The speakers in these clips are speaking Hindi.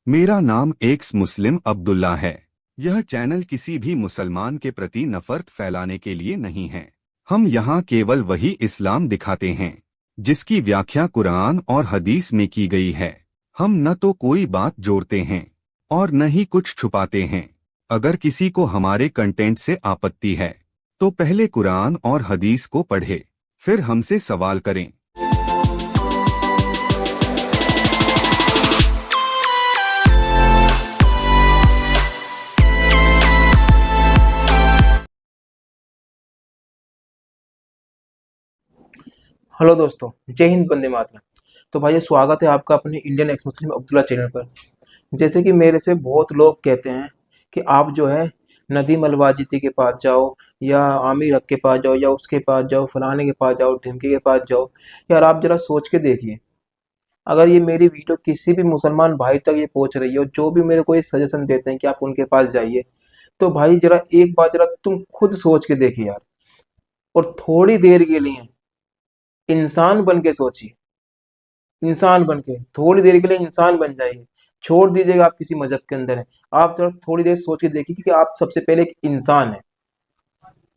मेरा नाम एक्स मुस्लिम अब्दुल्ला है। यह चैनल किसी भी मुसलमान के प्रति नफरत फैलाने के लिए नहीं है। हम यहाँ केवल वही इस्लाम दिखाते हैं जिसकी व्याख्या कुरान और हदीस में की गई है। हम न तो कोई बात जोड़ते हैं और न ही कुछ छुपाते हैं। अगर किसी को हमारे कंटेंट से आपत्ति है तो पहले कुरान और हदीस को पढ़े, फिर हमसे सवाल करें। हेलो दोस्तों, जय हिंद, वंदे मातरम। तो भाई स्वागत है आपका अपने इंडियन एक्स मुस्लिम अब्दुल्ला चैनल पर। जैसे कि मेरे से बहुत लोग कहते हैं कि आप जो है नदीम अलवाजिती के पास जाओ या आमिर हक के पास जाओ या उसके पास जाओ, फलाने के पास जाओ, ढिमके के पास जाओ। यार आप जरा सोच के देखिए, अगर ये मेरी वीडियो किसी भी मुसलमान भाई तक ये पहुंच रही है और जो भी मेरे को ये सजेशन देते हैं कि आप उनके पास जाइए, तो भाई जरा एक बार जरा तुम खुद सोच के देखिए यार। और थोड़ी देर के लिए इंसान बन के सोचिए, इंसान बन के थोड़ी देर के लिए इंसान बन जाइए। छोड़ दीजिएगा आप किसी मजहब के अंदर है, आप जरा थोड़ी देर सोच के देखिए कि आप सबसे पहले एक इंसान है।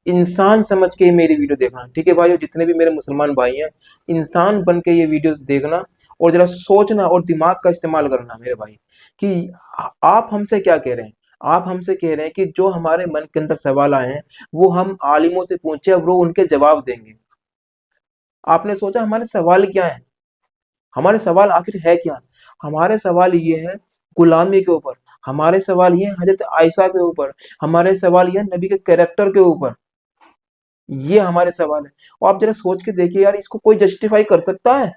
इंसान समझ के मेरी वीडियो देखना, ठीक है भाइयों? जितने भी मेरे मुसलमान भाई हैं, इंसान बन के ये वीडियो देखना और जरा सोचना और दिमाग का इस्तेमाल करना मेरे भाई, कि आप हमसे क्या कह रहे हैं। आप हमसे कह रहे हैं कि जो हमारे मन के अंदर सवाल आए हैं वो हम आलिमों से पूछे और वो उनके जवाब देंगे। आपने सोचा हमारे सवाल क्या है? हमारे सवाल आखिर है क्या? हमारे सवाल ये है गुलामी के ऊपर, हमारे सवाल ये है हजरत आयशा के ऊपर, हमारे सवाल ये है नबी के कैरेक्टर के ऊपर। ये हमारे सवाल है। और आप जरा सोच के देखिए यार, इसको कोई जस्टिफाई कर सकता है?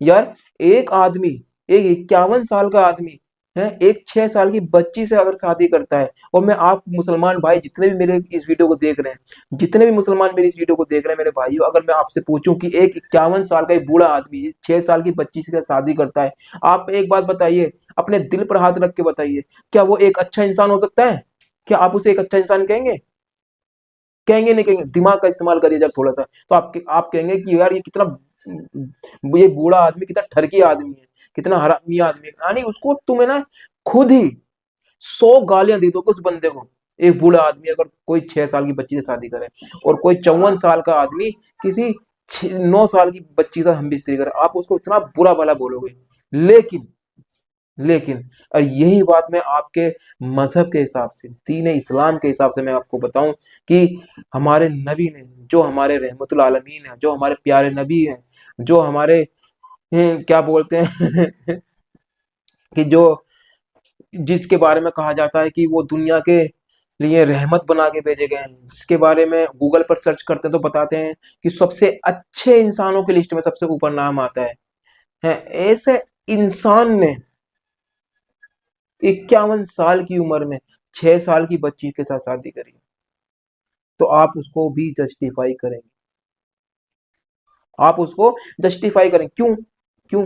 यार एक आदमी, एक 51 साल का आदमी है, एक 6 साल की बच्ची से अगर शादी करता है, और मैं आप मुसलमान भाई जितने भी मेरे इस वीडियो को देख रहे हैं, जितने भी मुसलमान मेरे इस वीडियो को देख रहे हैं मेरे भाइयों, अगर मैं आपसे पूछूं कि एक 51 साल का एक बूढ़ा आदमी 6 साल की बच्ची से शादी करता है, आप एक बात बताइए, अपने दिल पर हाथ रख के बताइए, क्या वो एक अच्छा इंसान हो सकता है? क्या आप उसे एक अच्छा इंसान कहेंगे? कहेंगे नहीं कहेंगे? दिमाग का इस्तेमाल करिए जब थोड़ा सा, तो आप कहेंगे कि यार ये कितना, ये बूढ़ा आदमी कितना ठरकी आदमी है, कितना हरामी आदमी है। यानी उसको तुम्हें ना खुद ही 100 गालियां दे दो उस बंदे को। एक बूढ़ा आदमी अगर कोई 6 साल की बच्ची से शादी करे और कोई 54 साल का आदमी किसी 9 साल की बच्ची से हमबिस्तरी करे, आप उसको इतना बुरा भला बोलोगे। लेकिन लेकिन और यही बात मैं आपके मजहब के हिसाब से, दीन इस्लाम के हिसाब से मैं आपको बताऊं कि हमारे नबी ने, जो हमारे रहमतुल आलमीन है, जो हमारे प्यारे नबी हैं, जो हमारे क्या बोलते हैं कि जो, जिसके बारे में कहा जाता है कि वो दुनिया के लिए रहमत बना के भेजे गए हैं, जिसके बारे में गूगल पर सर्च करते हैं तो बताते हैं कि सबसे अच्छे इंसानों की लिस्ट में सबसे ऊपर नाम आता है ऐसे इंसान ने 51 साल की उम्र में 6 साल की बच्ची के साथ शादी करी, तो आप उसको भी जस्टिफाई करेंगे? आप उसको जस्टिफाई करें? क्यों? क्यों?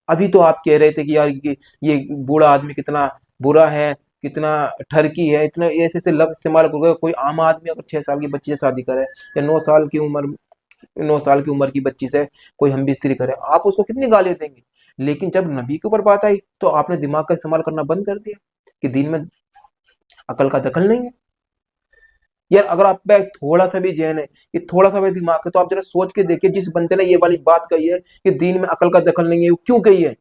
अभी तो आप कह रहे थे कि यार ये बूढ़ा आदमी कितना बुरा है, कितना ठरकी है, इतना ऐसे ऐसे लफ्ज इस्तेमाल करोगे। कोई आम आदमी अगर 6 साल की बच्ची से शादी करे या 9 साल की उम्र की बच्ची से कोई हम बिस्तरी करे, आप उसको कितनी गालियां देंगे? लेकिन जब नबी के ऊपर बात आई तो आपने दिमाग का इस्तेमाल करना बंद कर दिया कि दीन में अकल का दखल नहीं है। यार अगर आप पे थोड़ा सा भी जहन है, ये थोड़ा सा भी दिमाग है, तो आप जरा सोच के देखिए, जिस बंदे ने ये वाली बात कही है कि दीन में अकल का दखल नहीं है, वो क्यों कही है?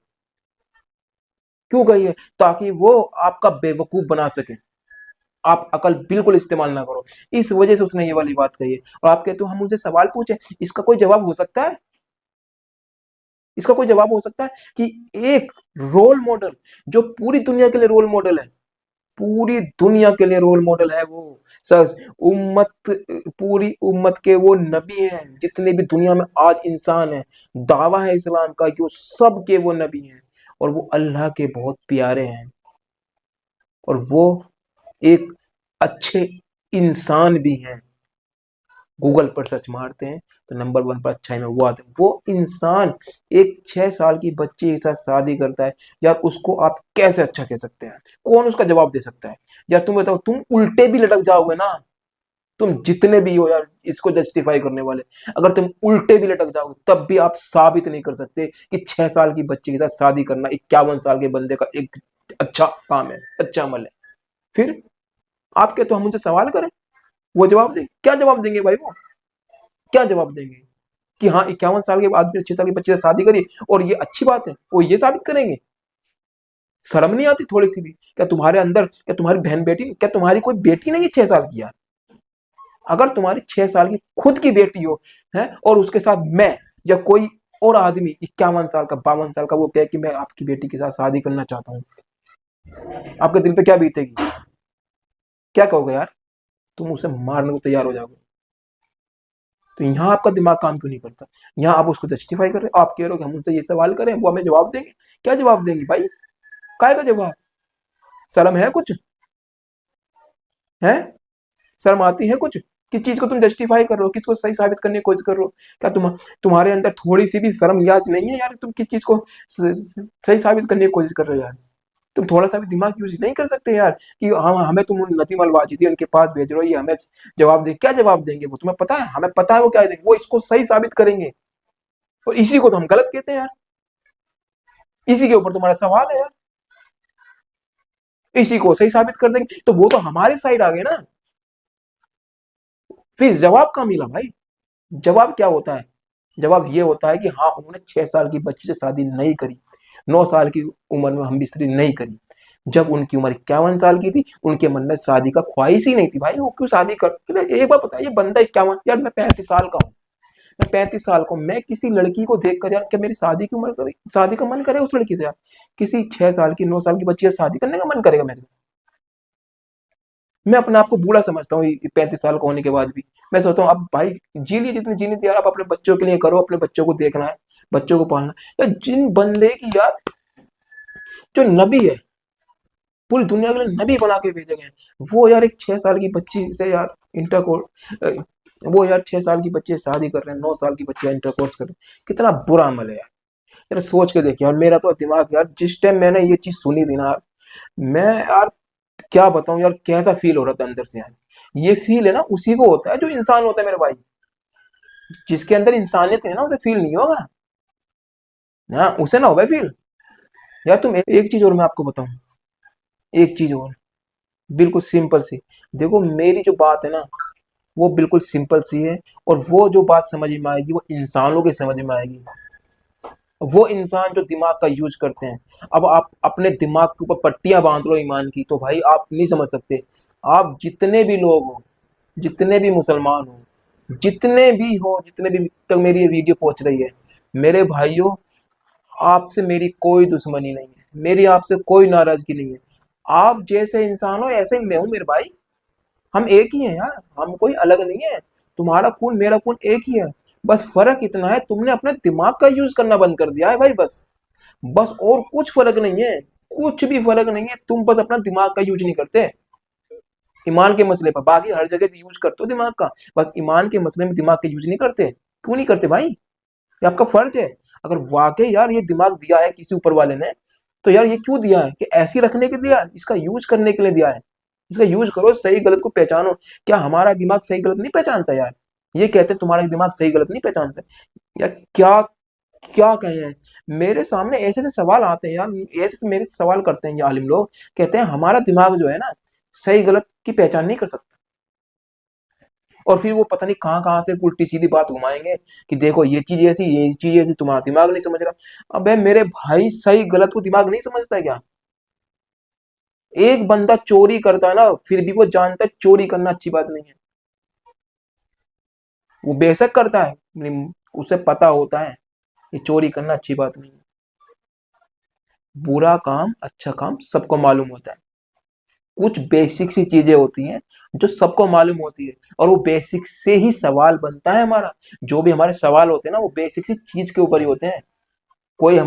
क्यों कही है? ताकि वो आपका बेवकूफ बना सके, आप अकल बिल्कुल इस्तेमाल ना करो। इस वजह से उसने ये वाली बात कही है। और आप कहते हो हम उनसे सवाल पूछे, इसका कोई जवाब हो सकता है? इसका कोई जवाब हो सकता है कि एक रोल मॉडल, जो पूरी दुनिया के लिए रोल मॉडल है, पूरी दुनिया के लिए रोल मॉडल है वो, सच उम्मत, पूरी उम्मत के वो नबी हैं, जितने भी दुनिया में आज इंसान है, दावा है इस्लाम का कि वो सब के वो नबी हैं और वो अल्लाह के बहुत प्यारे हैं, और वो एक अच्छे इंसान भी हैं। गूगल पर सर्च मारते हैं तो नंबर 1 पर अच्छाई में वो आते हैं। वो इंसान एक 6 साल की बच्ची के साथ शादी करता है, यार उसको आप कैसे अच्छा कह सकते हैं? कौन उसका जवाब दे सकता है? यार तुम बताओ, तुम उल्टे भी लटक जाओगे ना, तुम जितने भी हो यार इसको जस्टिफाई करने वाले, अगर तुम उल्टे भी लटक जाओगे तब भी आप साबित नहीं कर सकते कि 6 साल की बच्ची के साथ शादी करना 51 साल के बंदे का एक अच्छा काम है, अच्छा अमल है। फिर आप क्या, तो हम उनसे सवाल करें, वो जवाब देंगे? क्या जवाब देंगे भाई? वो क्या जवाब देंगे कि हाँ 51 साल के आदमी 6 साल के बच्चे से शादी करी और ये अच्छी बात है? वो ये साबित करेंगे? शर्म नहीं आती थोड़ी सी भी? क्या तुम्हारे अंदर, क्या तुम्हारी बहन बेटी, क्या तुम्हारी कोई बेटी नहीं है 6 साल की यार? अगर तुम्हारी 6 साल की खुद की बेटी हो है और उसके साथ मैं या कोई और आदमी 51 साल का 52 साल का वो कहे कि मैं आपकी बेटी के साथ शादी करना चाहता हूँ, आपके दिल पे क्या बीतेगी? क्या कहोगे यार? तुम उसे मारने को तैयार हो जाओगे। तो यहाँ आपका दिमाग काम क्यों नहीं करता? यहाँ आप उसको जस्टिफाई कर रहे हो, आप कह रहे हो कि हम उनसे ये सवाल करें, वो हमें जवाब देंगे। क्या जवाब देंगे भाई? काय का जवाब? शर्म है कुछ? है शर्म आती है कुछ? किस चीज को तुम जस्टिफाई कर रहे हो, किसको सही साबित करने की कोशिश कर रहे हो? क्या तुम्हारे अंदर थोड़ी सी भी शर्म लिहाज नहीं है यार? तुम किस चीज को सही साबित करने की कोशिश कर रहे हो यार? तुम थोड़ा सा भी दिमाग यूज नहीं कर सकते यार कि हम हमें तुम नदीम अल वाजिदी उनके पास भेज रहे हो, ये हमें जवाब दे? क्या जवाब देंगे वो? तुम्हें पता है? हमें पता है वो क्या देंगे। वो इसको सही साबित करेंगे और इसी को तो हम गलत कहते हैं यार। इसी के ऊपर तुम्हारा सवाल है यार, इसी को सही साबित कर देंगे तो वो तो हमारी साइड आ गए ना। फिर जवाब कहाँ मिला भाई? जवाब क्या होता है? जवाब ये होता है कि हाँ उन्होंने 6 साल की बच्ची से शादी नहीं करी, 9 साल की उम्र में हम बिस्तरी नहीं करी। जब उनकी उम्र 51 साल की थी उनके मन में शादी का ख्वाहिश ही नहीं थी भाई, वो क्यों शादी कर? एक बार पता है, ये बंदा 51, यार मैं 35 साल का हूँ, मैं 35 साल को मैं किसी लड़की को देख कर यार क्या मेरी शादी की उम्र करे, शादी का मन करे उस लड़की से यार? किसी 6 साल की 9 साल की बच्ची से शादी करने का मन करेगा मेरे से? मैं अपने आप को बूढ़ा समझता हूँ 35 साल का होने के बाद भी। मैं सोचता हूँ अब भाई जी लिए जितनी जीनी थी यार, आप अपने बच्चों के लिए करो, अपने बच्चों को देखना है, बच्चों को पालना है। यार जिन बंदे की यार, जो नबी है, पूरी दुनिया के लिए नबी बना के भेजे गए, वो यार एक 6 साल की बच्ची से यार इंटरकोर्स, वो यार 6 साल की बच्ची से शादी कर रहे हैं, 9 साल की बच्ची इंटरकोर्स कर रहे हैं। कितना बुरा अमल है यार। यार सोच के देखिए यार, मेरा तो दिमाग यार, जिस टाइम मैंने ये चीज सुनी थी ना यार, मैं यार क्या बताऊं यार, कैसा फील हो रहा था अंदर से यार। ये फील है ना उसी को होता है जो इंसान होता है मेरे भाई। जिसके अंदर इंसानियत है ना उसे फील नहीं होगा ना, उसे ना होगा फील। यार तुम एक चीज और मैं आपको बताऊं, एक चीज और बिल्कुल सिंपल सी। देखो मेरी जो बात है ना वो बिल्कुल सिंपल सी है, और वो जो बात समझ में आएगी वो इंसानों के समझ में आएगी, वो इंसान जो दिमाग का यूज करते हैं। अब आप अपने दिमाग के ऊपर पट्टियां बांध लो ईमान की, तो भाई आप नहीं समझ सकते। आप जितने भी लोग हो, जितने भी मुसलमान हो, जितने भी हो, जितने भी तक मेरी ये वीडियो पहुंच रही है, मेरे भाइयों आपसे मेरी कोई दुश्मनी नहीं है, मेरी आपसे कोई नाराजगी नहीं है। आप जैसे इंसान हो ऐसे ही मैं हूं मेरे भाई, हम एक ही हैं यार, हम कोई अलग नहीं है। तुम्हारा खून मेरा खून एक ही है, बस फर्क इतना है तुमने अपने दिमाग का यूज करना बंद कर दिया है भाई, बस। बस और कुछ फर्क नहीं है, कुछ भी फर्क नहीं है, तुम बस अपना दिमाग का यूज नहीं करते ईमान के मसले पर। बाकी हर जगह यूज करते हो दिमाग का, बस ईमान के मसले में दिमाग का यूज नहीं करते। क्यों नहीं करते भाई? ये आपका फर्ज है। अगर वाकई यार ये दिमाग दिया है किसी ऊपर वाले ने, तो यार ये क्यों दिया है? कि ऐसे रखने के लिए दिया है? इसका यूज करने के लिए दिया है। इसका यूज करो, सही गलत को पहचानो। क्या हमारा दिमाग सही गलत नहीं पहचानता यार? ये कहते हैं तुम्हारा दिमाग सही गलत नहीं पहचानता यार। क्या क्या कहें हैं? मेरे सामने ऐसे ऐसे सवाल आते हैं यार, ऐसे ऐसे मेरे से सवाल करते हैं ये आलिम लोग, कहते हैं हमारा दिमाग जो है ना सही गलत की पहचान नहीं कर सकता। और फिर वो पता नहीं कहाँ कहाँ से उल्टी सीधी बात घुमाएंगे कि देखो ये चीज ऐसी, ये चीज ऐसी, तुम्हारा दिमाग नहीं समझ रहा। अबे मेरे भाई सही गलत को दिमाग नहीं समझता है क्या? एक बंदा चोरी करता है ना, फिर भी वो जानता है चोरी करना अच्छी बात नहीं है, वो बेशक करता है, उसे पता होता है कि चोरी करना अच्छी बात नहीं है। बुरा काम अच्छा काम सबको मालूम होता है। कुछ बेसिक सी चीजें होती हैं जो सबको मालूम होती है, और वो बेसिक से ही सवाल बनता है हमारा। जो भी हमारे सवाल होते हैं ना वो बेसिक सी चीज के ऊपर ही होते हैं। कोई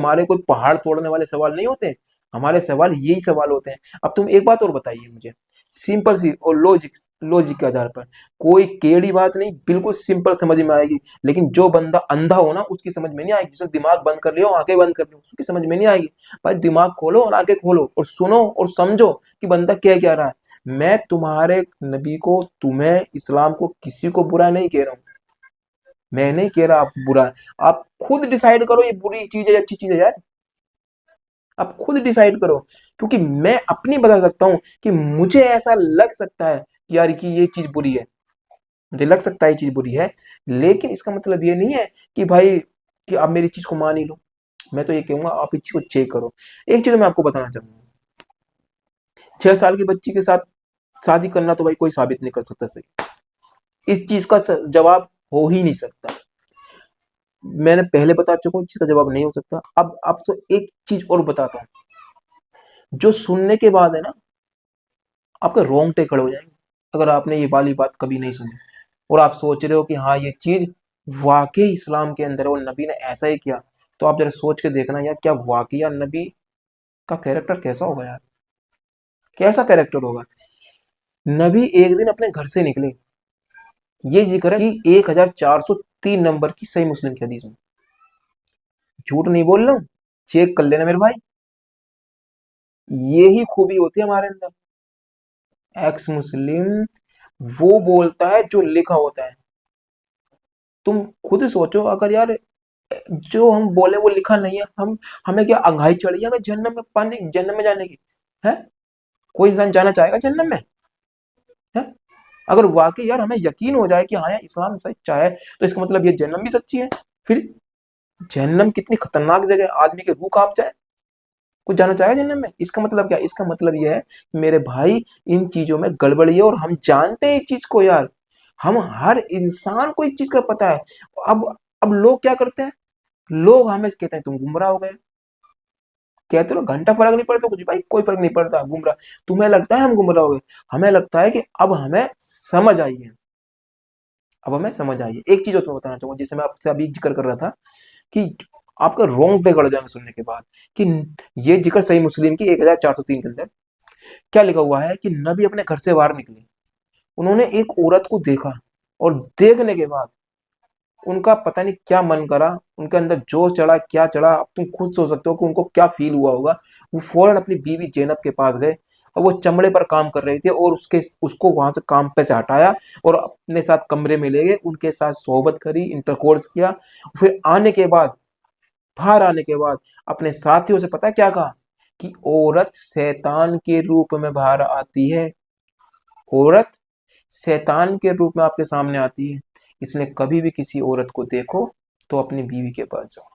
पहाड़ तोड़ने वाले सवाल नहीं होते, हमारे सवाल यही सवाल होते हैं। अब तुम एक बात और बताइए मुझे, सिंपल सी और लॉजिक, लॉजिक के आधार पर, कोई टेढ़ी बात नहीं, बिल्कुल सिंपल समझ में आएगी। लेकिन जो बंदा अंधा हो ना उसकी समझ में नहीं आएगी, जिसने दिमाग बंद कर लिया हो, आंखें बंद कर ली उसकी समझ में नहीं आएगी। भाई दिमाग खोलो और आंखें खोलो और सुनो और समझो कि बंदा क्या कह रहा है। मैं तुम्हारे नबी को, तुम्हें, इस्लाम को, किसी को बुरा नहीं कह रहा हूँ। मैं नहीं कह रहा आप बुरा है। आप खुद डिसाइड करो ये बुरी चीज है या अच्छी चीज है यार। आप खुद डिसाइड करो, क्योंकि मैं अपनी बता सकता हूँ कि मुझे ऐसा लग सकता है कि यार कि ये चीज बुरी है, मुझे लग सकता है ये चीज बुरी है, लेकिन इसका मतलब ये नहीं है कि भाई कि आप मेरी चीज को मान ही लो। मैं तो ये कहूंगा आप इस चीज को चेक करो। एक चीज मैं आपको बताना चाहूंगा, 6 साल की बच्ची के साथ शादी करना तो भाई कोई साबित नहीं कर सकता सही। इस चीज का जवाब हो ही नहीं सकता। मैंने पहले बता चुका हूँ जिसका जवाब नहीं हो सकता। अब आपको एक चीज और बताता हूँ, जो सुनने के बाद है ना आपके रोंगटे खड़े हो जाएंगे, अगर आपने ये वाली बात कभी नहीं सुनी और आप सोच रहे हो कि हाँ ये चीज वाकई इस्लाम के अंदर है और नबी ने ऐसा ही किया, तो आप जरा सोच के देखना यार, क्या वाकई यार नबी का कैरेक्टर कैसा होगा यार, कैसा कैरेक्टर होगा। नबी एक दिन अपने घर से निकले, ये जिक्र है कि 1403 नंबर की सही मुस्लिम की हदीस में, झूठ नहीं बोल रहा हूं, चेक कर लेना मेरे भाई। ये ही खूबी होती है हमारे अंदर। एक्स मुस्लिम वो बोलता है जो लिखा होता है। तुम खुद सोचो, अगर यार जो हम बोले वो लिखा नहीं है, हम हमें क्या अंगाई चढ़ी है हमें जन्नत में पाने, जन्नत में जाने की है? कोई इंसान जाना चाहेगा जन्नत में? है? अगर वाकई यार हमें यकीन हो जाए कि हाँ यार इस्लाम सच्चा है, तो इसका मतलब ये जहन्नम भी सच्ची है। फिर जहन्नम कितनी खतरनाक जगह है, आदमी की रूह कांप जाए। कुछ जाना चाहेगा जहन्नम में? इसका मतलब क्या? इसका मतलब यह है मेरे भाई इन चीजों में गड़बड़ी है और हम जानते हैं इस चीज को यार। हम हर इंसान को इस चीज का पता है। अब लोग क्या करते हैं, लोग हमें कहते हैं तुम गुमराह हो गए। कहते हो घंटा फर्क नहीं पड़ता कुछ, भाई कोई फर्क नहीं पड़ता गुमराह। तुम्हें लगता है हम गुमराह हो गए, हमें लगता है कि अब हमें समझ आई है। अब हमें समझ आई है। एक चीज और तुम्हें बताना चाहूंगा, जिसे मैं आपसे अभी जिक्र कर रहा था कि आपका रोंगटे खड़े हो जाएंगे सुनने के बाद, कि ये जिक्र सही मुस्लिम की 1403 के अंदर क्या लिखा हुआ है कि नबी अपने घर से बाहर निकले, उन्होंने एक औरत को देखा और देखने के बाद उनका पता नहीं क्या मन करा, उनके अंदर जोश चढ़ा, क्या चढ़ा अब तुम खुद सोच सकते हो कि उनको क्या फील हुआ होगा। वो फौरन अपनी बीवी जैनब के पास गए और वो चमड़े पर काम कर रही थी और उसको वहां से काम पे से हटाया और अपने साथ कमरे में ले गए, उनके साथ सोहबत करी, इंटरकोर्स किया। फिर आने के बाद, बाहर आने के बाद अपने साथियों से पता क्या कहा कि औरत शैतान के रूप में बाहर आती है, औरत शैतान के रूप में आपके सामने आती है, इसलिए कभी भी किसी औरत को देखो तो अपनी बीवी के पास जाओ।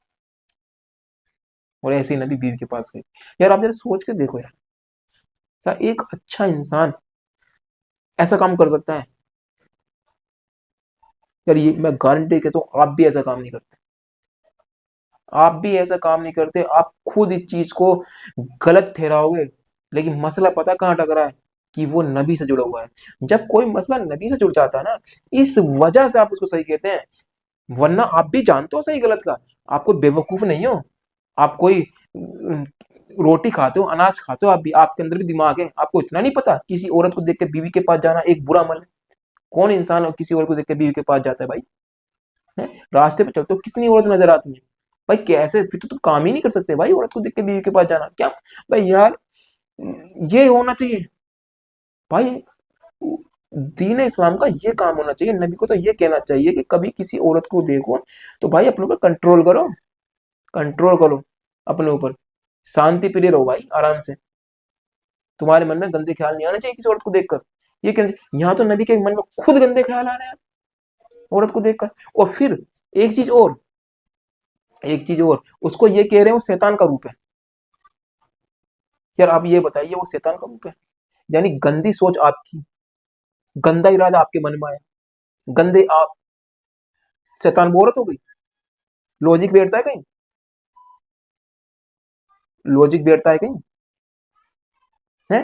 और ऐसे ही नबी बीवी के पास गए। यार आप जरा सोच के देखो यार, क्या एक अच्छा इंसान ऐसा काम कर सकता है? यार ये मैं गारंटी कहता हूँ आप भी ऐसा काम नहीं करते, आप भी ऐसा काम नहीं करते। आप खुद इस चीज को गलत ठहराओगे, लेकिन मसला पता कहाँ टकरा है कि वो नबी से जुड़ा हुआ है। जब कोई मसला नबी से जुड़ जाता है ना, इस वजह से आप उसको सही कहते हैं, वरना आप भी जानते हो सही गलत का। आप कोई बेवकूफ नहीं हो, आप कोई रोटी खाते हो, अनाज खाते हो, आप भी, आपके अंदर भी दिमाग है। आपको इतना नहीं पता किसी औरत को देख के बीवी के पास जाना एक बुरा अमल है? कौन इंसान किसी औरत को देख के बीवी के पास जाता है भाई? है? रास्ते पे चलते हो कितनी औरत नजर आती है भाई, कैसे? फिर तो तुम काम ही नहीं कर सकते भाई, औरत को देख के बीवी के पास जाना क्या भाई यार? ये होना चाहिए भाई, दीन इस्लाम का ये काम होना चाहिए। नबी को तो ये कहना चाहिए कि कभी किसी औरत को देखो तो भाई अपने ऊपर कंट्रोल करो, कंट्रोल करो अपने ऊपर, शांति प्रिय रहो भाई आराम से। तुम्हारे मन में गंदे ख्याल नहीं आना चाहिए किसी औरत को देखकर। ये कहना, यहाँ तो नबी के मन में खुद गंदे ख्याल आ रहे हैं औरत को देखकर। और फिर एक चीज और, एक चीज और, उसको ये कह रहे हैं वो शैतान का रूप है। यार आप ये बताइए वो शैतान का रूप है? यानी गंदी सोच आपकी, गंदा इरादा आपके मन में आया, गंदे आप, शैतान वो औरत हो गई। लॉजिक बैठता है कहीं? लॉजिक बैठता है कहीं? है?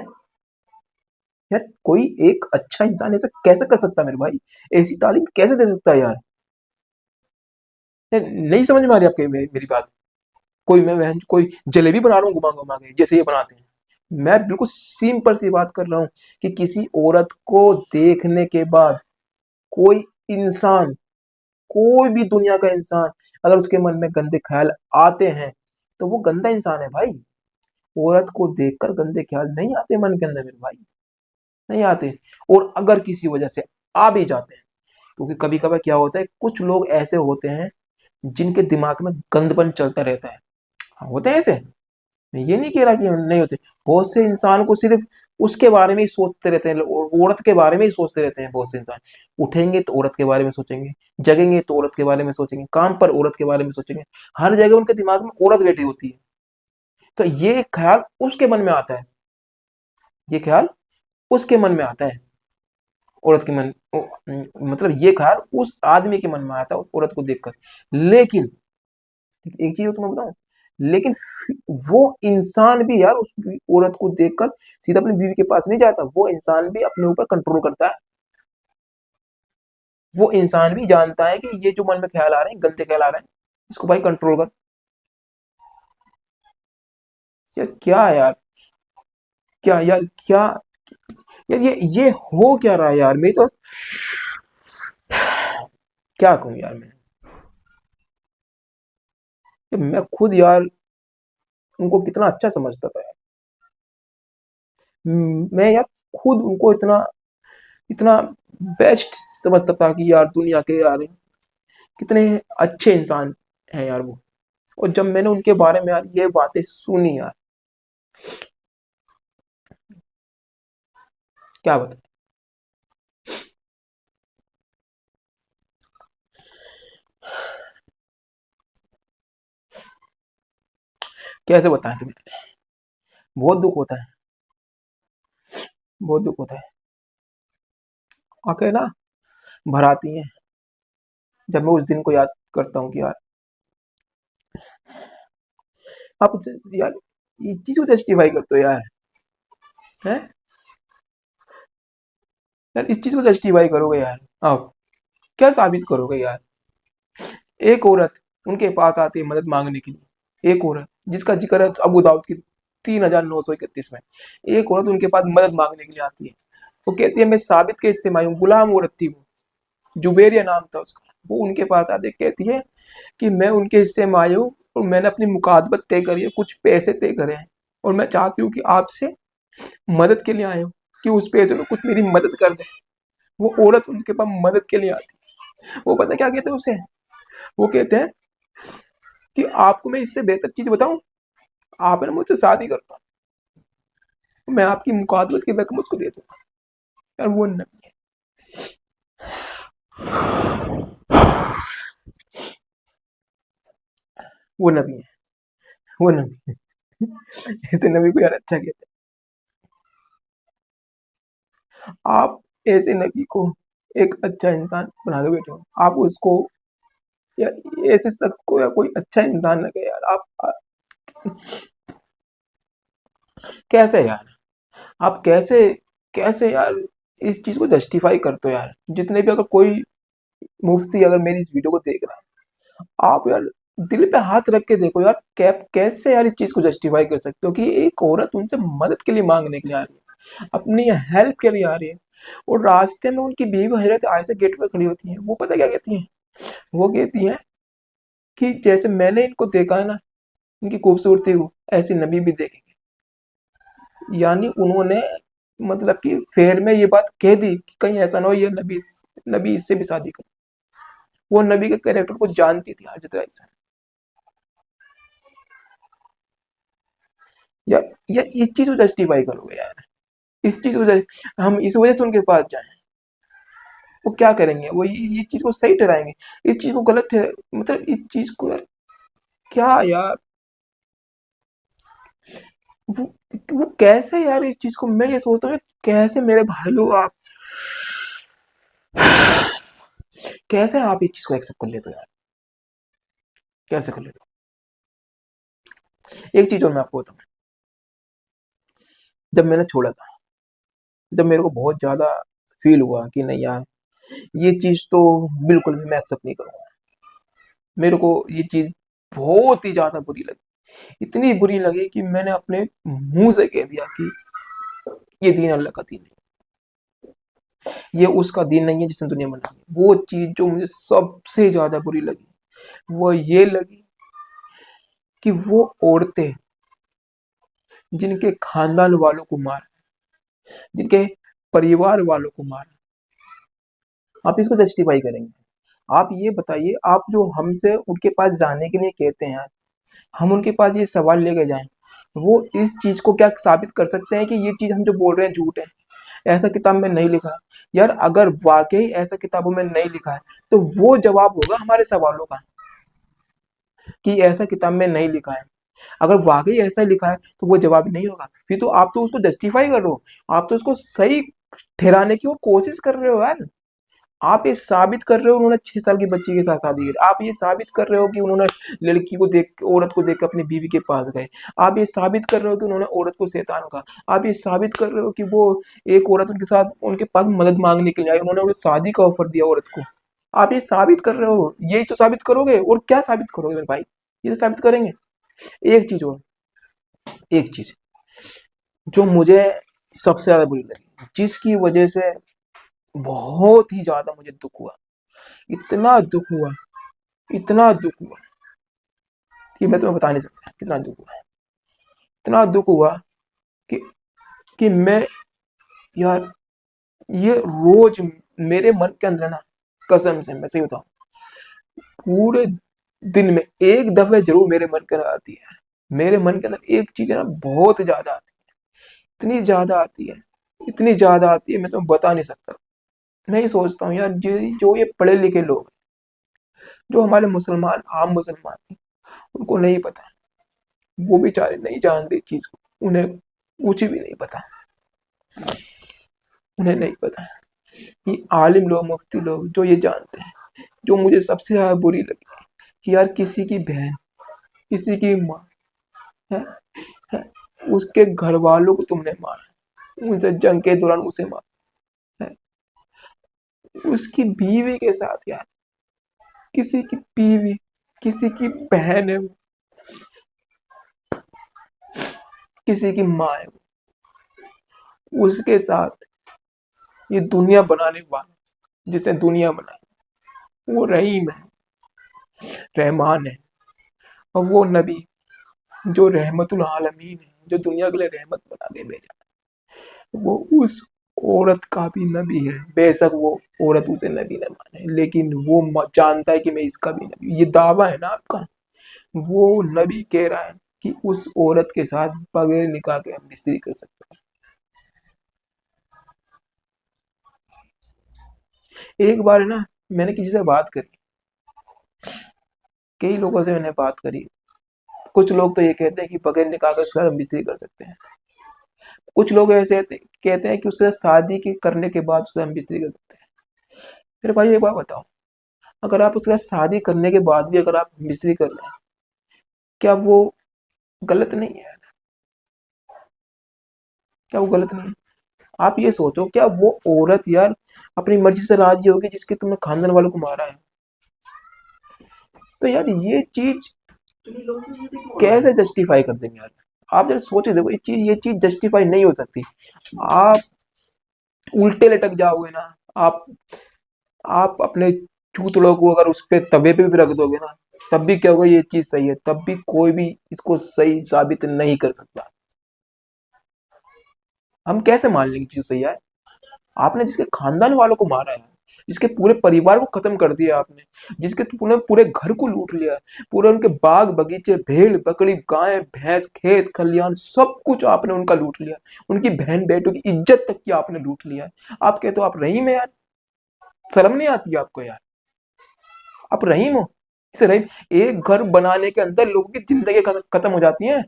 यार कोई एक अच्छा इंसान ऐसा कैसे कर सकता है मेरे भाई? ऐसी तालीम कैसे दे सकता है यार? नहीं समझ में आ रही आपके मेरी बात? कोई मैं वहन कोई जलेबी बना रहा हूँ घुमा घुमा के जैसे ये बनाते हैं? मैं बिल्कुल सिंपल सी बात कर रहा हूँ कि किसी औरत को देखने के बाद कोई इंसान, कोई भी दुनिया का इंसान, अगर उसके मन में गंदे ख्याल आते हैं तो वो गंदा इंसान है भाई। औरत को देखकर गंदे ख्याल नहीं आते मन के अंदर मेरे भाई। नहीं आते। और अगर किसी वजह से आ भी जाते हैं, क्योंकि कभी कभार क्या होता है, कुछ लोग ऐसे होते हैं जिनके दिमाग में गंदपन चलता रहता है। हाँ, होते हैं ऐसे, मैं ये नहीं कह रहा कि नहीं होते। बहुत से इंसान को सिर्फ उसके बारे में ही सोचते रहते हैं, औरत के बारे में ही सोचते रहते हैं। बहुत से इंसान उठेंगे तो औरत के बारे में सोचेंगे, जगेंगे तो औरत के बारे में सोचेंगे, काम पर औरत के बारे में सोचेंगे, हर जगह उनके दिमाग में औरत बैठी होती है। तो ये ख्याल उसके मन में आता है, ये ख्याल उसके मन में आता है, औरत के मन मतलब ये ख्याल उस आदमी के मन में आता है औरत को देखकर। लेकिन एक चीज तुम्हें बताऊं, लेकिन वो इंसान भी यार उस औरत को देखकर सीधा अपनी बीवी के पास नहीं जाता। वो इंसान भी अपने ऊपर कंट्रोल करता है। वो इंसान भी जानता है कि ये जो मन में ख्याल आ रहे हैं, गलत ख्याल आ रहे हैं, इसको भाई कंट्रोल कर। यार क्या यार, क्या यार, क्या यार, ये हो क्या रहा है यार। मैं तो क्या कहूँ यार, मैं खुद यार उनको कितना अच्छा समझता था यार। मैं यार खुद उनको इतना इतना बेस्ट समझता था कि यार दुनिया के यार कितने अच्छे इंसान हैं यार वो। और जब मैंने उनके बारे में यार ये बातें सुनी यार, क्या बता, कैसे बताएं तुम्हें। बहुत दुख होता है, बहुत दुख होता है। आंखें ना भर आती हैं जब मैं उस दिन को याद करता हूँ कि यार आप यार इस चीज को जस्टिफाई करते हो यार, हैं यार, इस चीज को जस्टिफाई करोगे यार आप, क्या साबित करोगे यार। एक औरत उनके पास आती है मदद मांगने के लिए, एक औरत जिसका जिक्र है अबू दाऊद की 3931 में। एक औरत उनके पास मदद मांगने के लिए आती है। वो कहती है मैं साबित के हिस्से में आई हूँ। गुलाम औरत थी वो, जुबेरिया नाम था उसका। वो उनके पास आते कहती है कि मैं उनके हिस्से में आई हूँ और मैंने अपनी मुकादबत तय करी है, कुछ पैसे तय करे हैं, और मैं चाहती हूँ कि आपसे मदद के लिए आए हो कि उस पैसे में कुछ मेरी मदद कर दे। वो औरत उनके पास मदद के लिए आती है। वो पता क्या कहते हैं उसे, वो कहते हैं कि आपको मैं इससे बेहतर चीज बताऊं, आप है ना मुझसे शादी कर दो, मैं आपकी मुकादमत की रकम उसको दे दूंगा। यार वो नबी है, वो नबी है, वो नबी है। ऐसे नबी को यार अच्छा कहते हैं। आप ऐसे नबी को एक अच्छा इंसान बना के बैठे हो, आप उसको यार ऐसे शख्स को यार कोई अच्छा इंसान लगे यार। आप कैसे यार, आप कैसे कैसे यार इस चीज को जस्टिफाई करते हो यार। जितने भी अगर कोई मुफ्ती अगर मेरी इस वीडियो को देख रहा है, आप यार दिल पे हाथ रख के देखो यार, कैसे यार इस चीज को जस्टिफाई कर सकते हो कि एक औरत उनसे मदद के लिए मांगने के लिए आ रही है, अपनी हेल्प के लिए आ रही है, और रास्ते में उनकी बीवी हजरत आयशा गेट पे खड़ी होती है। वो पता क्या कहती है, वो कहती है कि जैसे मैंने इनको देखा है ना, इनकी खूबसूरती को, ऐसे नबी भी देखेंगे। यानी उन्होंने मतलब कि फेर में ये बात कह दी कि कहीं ऐसा ना हो ये नबी नबी इससे भी शादी करे। वो नबी के कैरेक्टर को जानती थी हजरत आयशा। या इस चीज को जस्टिफाई करोगे यार, इस चीज को हम इस वजह से उनके पास जाए, वो क्या करेंगे, वो ये चीज को सही ठहराएंगे, इस चीज को गलत मतलब इस चीज को यार, क्या यार, वो, वो कैसे यार इस चीज को, मैं ये सोचता हूँ कैसे मेरे भाइयों आप, कैसे आप इस चीज को एक्सेप्ट कर लेते हो यार, कैसे कर लेते हो। एक चीज और मैं आपको बताऊँ, जब मैंने छोड़ा था, जब मेरे को बहुत ज्यादा फील हुआ कि नहीं यार ये चीज तो बिल्कुल भी मैं एक्सेप्ट नहीं करूंगा, मेरे को ये चीज बहुत ही ज्यादा बुरी लगी, इतनी बुरी लगी कि मैंने अपने मुंह से कह दिया कि ये दीन अल्लाह का दीन है, ये उसका दीन नहीं है जिसने दुनिया बनाई। वो चीज जो मुझे सबसे ज्यादा बुरी लगी वो ये लगी कि वो औरतें जिनके खानदान वालों को मारा, जिनके परिवार वालों को मारा। आप इसको जस्टिफाई करेंगे? आप ये बताइए, आप जो हमसे उनके पास जाने के लिए कहते हैं, हम उनके पास ये सवाल लेके जाएं, वो इस चीज को क्या साबित कर सकते हैं कि ये चीज हम जो बोल रहे हैं झूठ है, ऐसा किताब में नहीं लिखा है? यार अगर वाकई ऐसा किताबों में नहीं लिखा है तो वो जवाब होगा हमारे सवालों का कि ऐसा किताब में नहीं लिखा है। अगर वाकई ऐसा लिखा है तो वो जवाब नहीं होगा। फिर तो आप तो उसको जस्टिफाई कर रहे हो, आप तो उसको सही ठहराने की कोशिश कर रहे हो यार। आप ये साबित कर रहे हो उन्होंने 6 साल की बच्ची के साथ शादी की। आप ये साबित कर रहे हो कि उन्होंने लड़की को देख, औरत को देख कर अपनी बीवी के पास गए। आप ये साबित कर रहे हो कि उन्होंने औरत को शैतान कहा। आप ये साबित कर रहे हो कि वो एक औरत उनके साथ उनके पास मदद मांगने के लिए आई, उन्होंने उन्हें शादी का ऑफर दिया औरत को। आप ये साबित कर रहे हो, यही तो साबित करोगे। और क्या साबित करोगे मेरे भाई? ये तो साबित करेंगे। एक चीज और, एक चीज जो मुझे सबसे ज्यादा बुरी लगी, जिसकी वजह से बहुत ही ज्यादा मुझे दुख हुआ, इतना दुख हुआ, इतना दुख हुआ कि मैं तुम्हें बता नहीं सकता कितना दुख हुआ है। इतना दुख हुआ कि मैं, यार ये रोज मेरे मन के अंदर ना, कसम से मैं सही बताऊं, पूरे दिन में एक दफे जरूर मेरे मन के अंदर आती है। मेरे मन के अंदर एक चीज है ना, बहुत ज्यादा आती है, इतनी ज्यादा आती है, इतनी ज्यादा आती है, मैं तुम्हें बता नहीं सकता। मैं ये सोचता हूँ यार, जो ये पढ़े लिखे लोग, जो हमारे मुसलमान, आम मुसलमान हैं, उनको नहीं पता, वो बेचारे नहीं जानते चीज को, उन्हें कुछ भी नहीं पता, उन्हें नहीं पता। ये आलिम लोग, मुफ्ती लोग जो ये जानते हैं, जो मुझे सबसे ज्यादा बुरी लगी कि यार किसी की बहन, किसी की माँ है, है, उसके घर वालों को तुमने मारा, उनसे जंग के दौरान उसे मारा है, उसकी बीवी के साथ, यार किसी की बीवी, किसी की बहन है वो, किसी की माँ है वो, उसके साथ ये दुनिया बनाने वाला, जिसे दुनिया बनाई, वो रहीम है, रहमान है, और वो नबी जो रहमतुल आलमीन है, जो दुनिया के लिए रहमत बना के भेजा, वो उस औरत का भी नबी है। बेशक वो औरत उसे नबी न माने, लेकिन वो जानता है कि मैं इसका भी नबी। ये दावा है ना आपका, वो नबी कह रहा है कि उस औरत के साथ बगैर निकाह के हम बिस्तरी कर सकते हैं। एक बार है ना, मैंने किसी से बात करी, कई लोगों से मैंने बात करी। कुछ लोग तो ये कहते हैं कि बगैर निकाह के उसके साथ हम बिस्तरी कर सकते हैं। कुछ लोग ऐसे कहते हैं कि उसके साथ शादी की करने के बाद उसके साथ हम बिस्तरी कर सकते हैं। फिर भाई एक बात बताओ, अगर आप उसके साथ शादी करने के बाद भी अगर आप बिस्तरी कर रहे हैं, क्या वो गलत नहीं है? क्या वो गलत नहीं है? आप ये सोचो, क्या वो औरत यार अपनी मर्जी से राजी होगी जिसके तुमने खानदान वालों को मारा है? तो यार ये चीज कैसे जस्टिफाई कर देंगे यार? आप जरा सोचे देखो, ये चीज जस्टिफाई नहीं हो सकती। आप उल्टे लटक जाओगे ना, आप अपने चूतड़ों को अगर उस पे तवे पे भी रख दोगे ना, तब भी क्या होगा, ये चीज सही है, तब भी कोई भी इसको सही साबित नहीं कर सकता। हम कैसे मान लेंगे चीज सही है? आपने जिसके खानदान वालों को मारा है, जिसके पूरे परिवार को खत्म कर दिया आपने, जिसके पूरे पूरे घर को लूट लिया, पूरे उनके बाग बगीचे, भेड़ बकरी, गाय भैंस, खेत खलियान, सब कुछ आपने उनका लूट लिया, उनकी बहन बेटों की इज्जत तक की आपने लूट लिया। आप कहते हो आप रहीम है यार? शर्म नहीं आती आपको यार? आप रहीम हो? इसे रहीम? एक घर बनाने के अंदर लोगों की जिंदगी खत्म हो जाती है।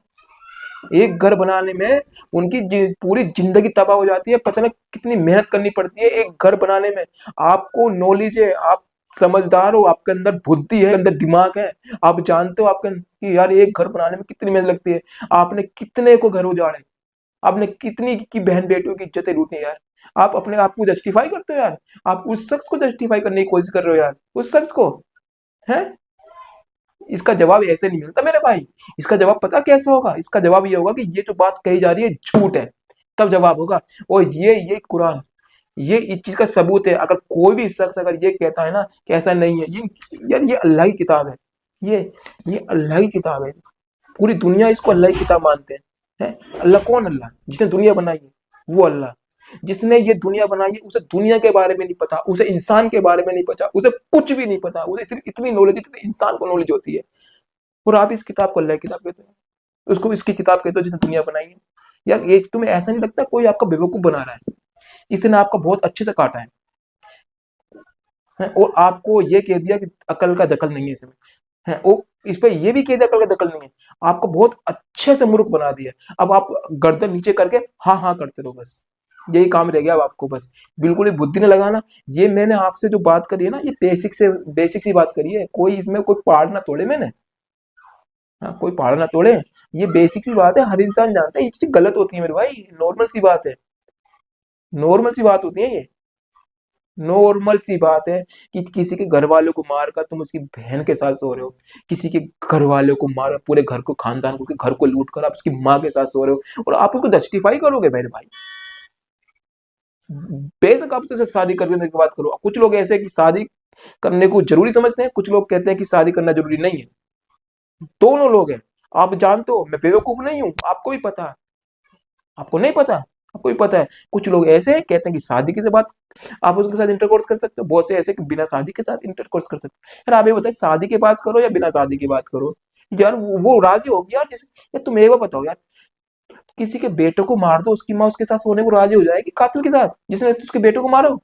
एक घर बनाने में उनकी पूरी जिंदगी तबाह हो जाती है। पता नहीं कितनी मेहनत करनी पड़ती है एक घर बनाने में। आपको नॉलेज है, आप समझदार हो, आपके अंदर बुद्धि है, अंदर दिमाग है, आप जानते हो आपके कि यार एक घर बनाने में कितनी मेहनत लगती है। आपने कितने को घर उजाड़े, आपने कितनी की बहन बेटियों की इज्जतें लूटी यार। आप अपने आप को जस्टिफाई करते हो यार? आप उस शख्स को जस्टिफाई करने की कोशिश कर रहे हो यार, उस शख्स को है। इसका जवाब ऐसे नहीं मिलता मेरे भाई। इसका जवाब पता कैसे होगा? इसका जवाब ये होगा कि ये जो बात कही जा रही है झूठ है, तब जवाब होगा। और ये कुरान, ये इस चीज का सबूत है। अगर कोई भी शख्स अगर ये कहता है ना कि ऐसा नहीं है, ये यार ये अल्लाह की किताब है, ये अल्लाह की किताब है। पूरी दुनिया इसको अल्लाह की किताब मानते हैं। अल्लाह कौन? अल्लाह जिसने दुनिया बनाई है, वो अल्लाह। जिसने ये दुनिया बनाई है उसे दुनिया के बारे में नहीं पता, उसे इंसान के बारे में नहीं पता, उसे कुछ भी नहीं पता, उसे सिर्फ इतनी नॉलेज जितनी इंसान को नॉलेज होती है। और आप इस किताब को अल्लाह की किताब कहते हो, उसको इसकी किताब कहते हो जिसने दुनिया बनाई है। यार ये तुम्हें ऐसा नहीं लगता कोई आपका बेवकूफ बना रहा है? इसने आपका बहुत अच्छे से काटा है और आपको ये कह दिया कि अकल का दखल नहीं है इसमें, है वो इस पे ये भी कह दिया अकल का दखल नहीं है, आपको बहुत अच्छे से मूर्ख बना दिया। अब आप गर्दन नीचे करके हाँ हाँ करते रहो, बस यही काम रह गया अब आपको, बस बिल्कुल ही बुद्धि न लगाना। ये मैंने आपसे जो बात करी है ना, ये बेसिक सी बात करी है, कोई इसमें कोई पहाड़ ना तोड़े मैंने, हाँ कोई पहाड़ ना तोड़े, ये बेसिक सी बात है, हर इंसान जानता है ये चीज गलत होती है मेरे भाई, नॉर्मल सी बात है, नॉर्मल सी बात होती है ये, नॉर्मल सी बात है कि किसी के घर वालों को मारकर तुम उसकी बहन के साथ सो रहे हो, किसी के घर वालों को मार पूरे घर को खानदान को घर को लूट कर आप उसकी माँ के साथ सो रहे हो और आप उसको जस्टिफाई करोगे मेरे भाई? बेशक आप उससे शादी करने की बात करो, कुछ लोग ऐसे हैं कि शादी करने को जरूरी समझते हैं, कुछ लोग कहते हैं कि शादी करना जरूरी नहीं है, दोनों लोग हैं। आप जानते हो मैं बेवकूफ नहीं हूं, आपको भी पता है, आपको नहीं पता, आपको भी पता है। कुछ लोग ऐसे हैं कहते हैं कि शादी के बाद आप उसके साथ इंटरकोर्स कर सकते हो, बहुत से ऐसे कि बिना शादी के साथ इंटरकोर्स कर सकते हो। यार आप ये बताइए शादी के बात करो या बिना शादी की बात करो, यार वो राजी होगी यार, जिस यार तुम एक बार बताओ यार, किसी के बेटे को मार दो उसकी माँ उसके साथ सोने को राजी हो जाएगी कातिल के साथ जिसने उसके बेटे को मारो?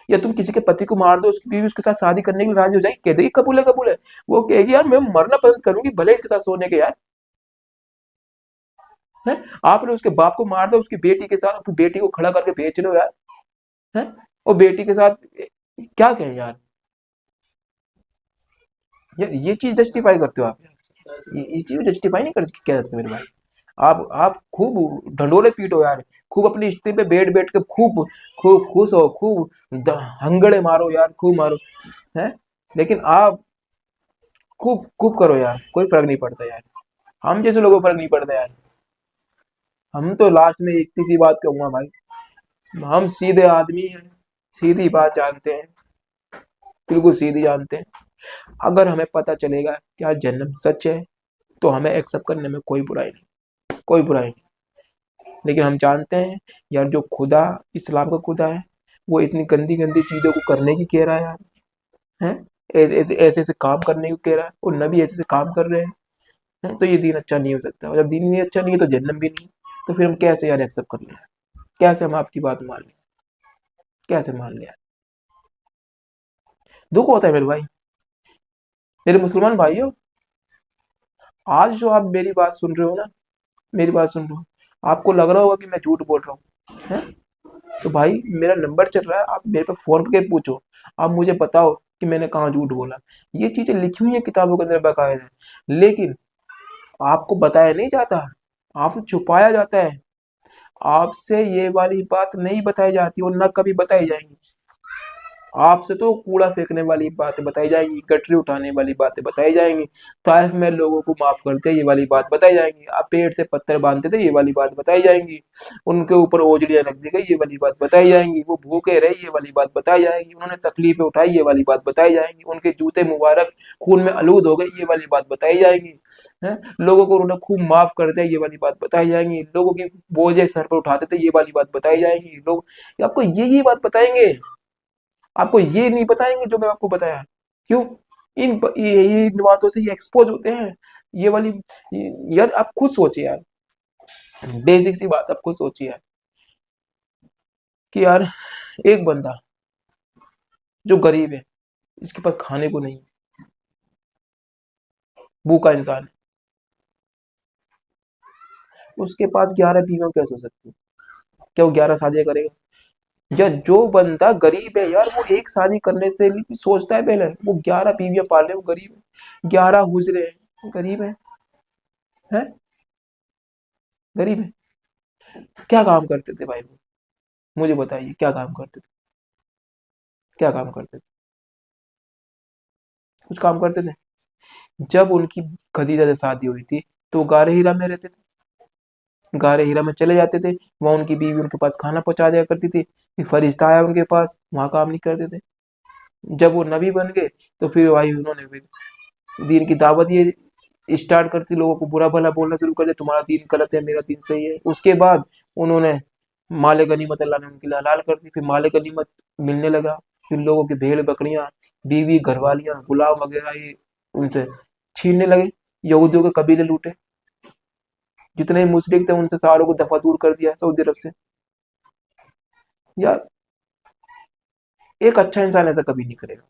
या तुम किसी के पति को मार दो उसकी बीवी उसके साथ शादी करने के लिए राजी हो जाएगी? कह देगी कबूल है कबूल है, वो कहेगी यार मैं मरना पसंद करूंगी भले इसके साथ सोने के यार, है? आपने उसके बाप को मार दो उसकी बेटी के साथ, अपनी बेटी को खड़ा करके बेच रहे हो यार, है? और बेटी के साथ क्या कहें यार, यार ये चीज जस्टिफाई करते हो आप यार, इस चीज को जस्टिफाई नहीं कर कह सकते मेरे भाई। आप खूब ढंडोरे पीटो यार, खूब अपनी स्त्री पे बैठ बैठ के खूब खूब खुश हो, खूब हंगड़े मारो यार, खूब मारो, है? लेकिन आप खूब खूब करो यार, कोई फर्क नहीं पड़ता यार, हम जैसे लोगों को फर्क नहीं पड़ता यार। हम तो लास्ट में एक सी बात कहूंगा भाई, हम सीधे आदमी हैं, सीधी बात जानते हैं, बिल्कुल सीधी जानते हैं। अगर हमें पता चलेगा कि आज जन्म सच है तो हमें एक्सेप्ट करने में कोई बुराई नहीं, कोई बुराई नहीं। लेकिन हम जानते हैं यार जो खुदा इस्लाम का खुदा है वो इतनी गंदी गंदी चीजों को करने की कह रहा है यार, है? ऐसे ऐसे काम करने को कह रहा है और नबी ऐसे ऐसे काम कर रहे हैं, तो ये दीन अच्छा नहीं हो सकता, और जब दीन नहीं अच्छा नहीं है तो जन्नत भी नहीं, तो फिर हम कैसे यार एक्सेप्ट कर लें, कैसे हम आपकी बात मान लें, कैसे मान लें? दुख होता है मेरे भाई, मेरे मुसलमान भाइयों, आज जो आप मेरी बात सुन रहे हो ना, मेरी बात सुन रहे हो, आपको लग रहा होगा कि मैं झूठ बोल रहा हूँ, है? तो भाई मेरा नंबर चल रहा है, आप मेरे पे फोन करके पूछो, आप मुझे बताओ कि मैंने कहाँ झूठ बोला। ये चीजें लिखी हुई है किताबों के अंदर बाकायदा, लेकिन आपको बताया नहीं जाता, आपसे छुपाया जाता है, आपसे ये वाली बात नहीं बताई जाती और ना कभी बताई जाएंगी। आपसे तो कूड़ा फेंकने वाली बातें बताई जाएंगी, गटरी उठाने वाली बातें बताई जाएंगी, ताइफ में लोगों को माफ करते ये वाली बात बताई जाएंगी, आप पेड़ से पत्थर बांधते थे ये वाली बात बताई जाएंगी, उनके ऊपर ओजड़ियां रख दी गई ये वाली बात बताई जाएंगी, वो भूखे रहे ये वाली बात बताई जाएगी, उन्होंने तकलीफें उठाई ये वाली बात बताई जाएंगी, उनके जूते मुबारक खून में आलूद हो गए ये वाली बात बताई जाएंगी, है? लोगों को उन्होंने खूब माफ कर दिया ये वाली बात बताई जाएंगी, लोगों की बोझे सर पर उठाते थे ये वाली बात बताई जाएंगी, लोग आपको यही बात बताएंगे, आपको ये नहीं बताएंगे जो मैं आपको बताया। क्यों? इन बातों से ये एक्सपोज होते हैं, ये वाली, यार आप खुद सोचिए यार, बेसिक सी बात आप खुद सोचिए यार कि यार एक बंदा जो गरीब है, इसके पास खाने को नहीं, भूखा इंसान है, उसके पास 11 बीवियां कैसे हो सकती है? क्या वो 11 शादियां करेगा? या जो बंदा गरीब है यार वो एक शादी करने से सोचता है पहले, वो 11 बीवियां पाल रहे, वो गरीब है, 11 गुजरे हैं, गरीब है? गरीब है? क्या काम करते थे भाई वो, मुझे बताइए क्या काम करते थे, क्या काम करते थे? कुछ काम करते थे? जब उनकी खदीजा से शादी हुई थी तो वो गारे हीरा में रहते थे, गारे हीरा में चले जाते थे, वहां उनकी बीवी उनके पास खाना पहुंचा दिया करती थी, फिर फरिश्ता आया उनके पास, वहां काम नहीं करते थे। जब वो नबी बन गए तो फिर भाई उन्होंने फिर दीन की दावत ये स्टार्ट करती, लोगों को बुरा भला बोलना शुरू कर दिया, तुम्हारा दीन गलत है मेरा दीन सही है। उसके बाद उन्होंने माल गनीमत अल्लाह ने उनके लिए हलाल कर दी, फिर माल गनीमत मिलने लगा, फिर लोगों की भेड़ बकरियां, बीवी घरवालियां, गुलाम वगैरह ये उनसे छीनने लगे। यहूदियों के कबीले लूटे, जितने मुशरिक थे उनसे सारों को दफा दूर कर दिया सऊदी अरब से। यार एक अच्छा इंसान ऐसा कभी नहीं करेगा।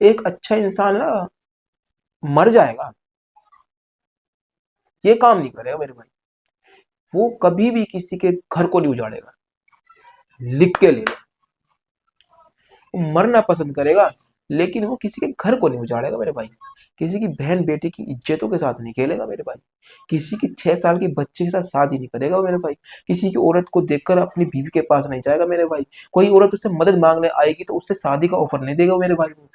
एक अच्छा इंसान ना मर जाएगा, ये काम नहीं करेगा मेरे भाई। वो कभी भी किसी के घर को नहीं उजाड़ेगा, लिख के ले। वो मरना पसंद करेगा लेकिन वो किसी के घर को नहीं उजाड़ेगा मेरे भाई। किसी की बहन बेटी की इज्जतों के साथ नहीं खेलेगा मेरे भाई। किसी की 6 साल की बच्चे के साथ शादी नहीं करेगा मेरे भाई। किसी की औरत को देखकर अपनी बीवी के पास नहीं जाएगा मेरे भाई। कोई औरत उससे मदद मांगने आएगी तो उससे शादी का ऑफर नहीं देगा मेरे भाई। वो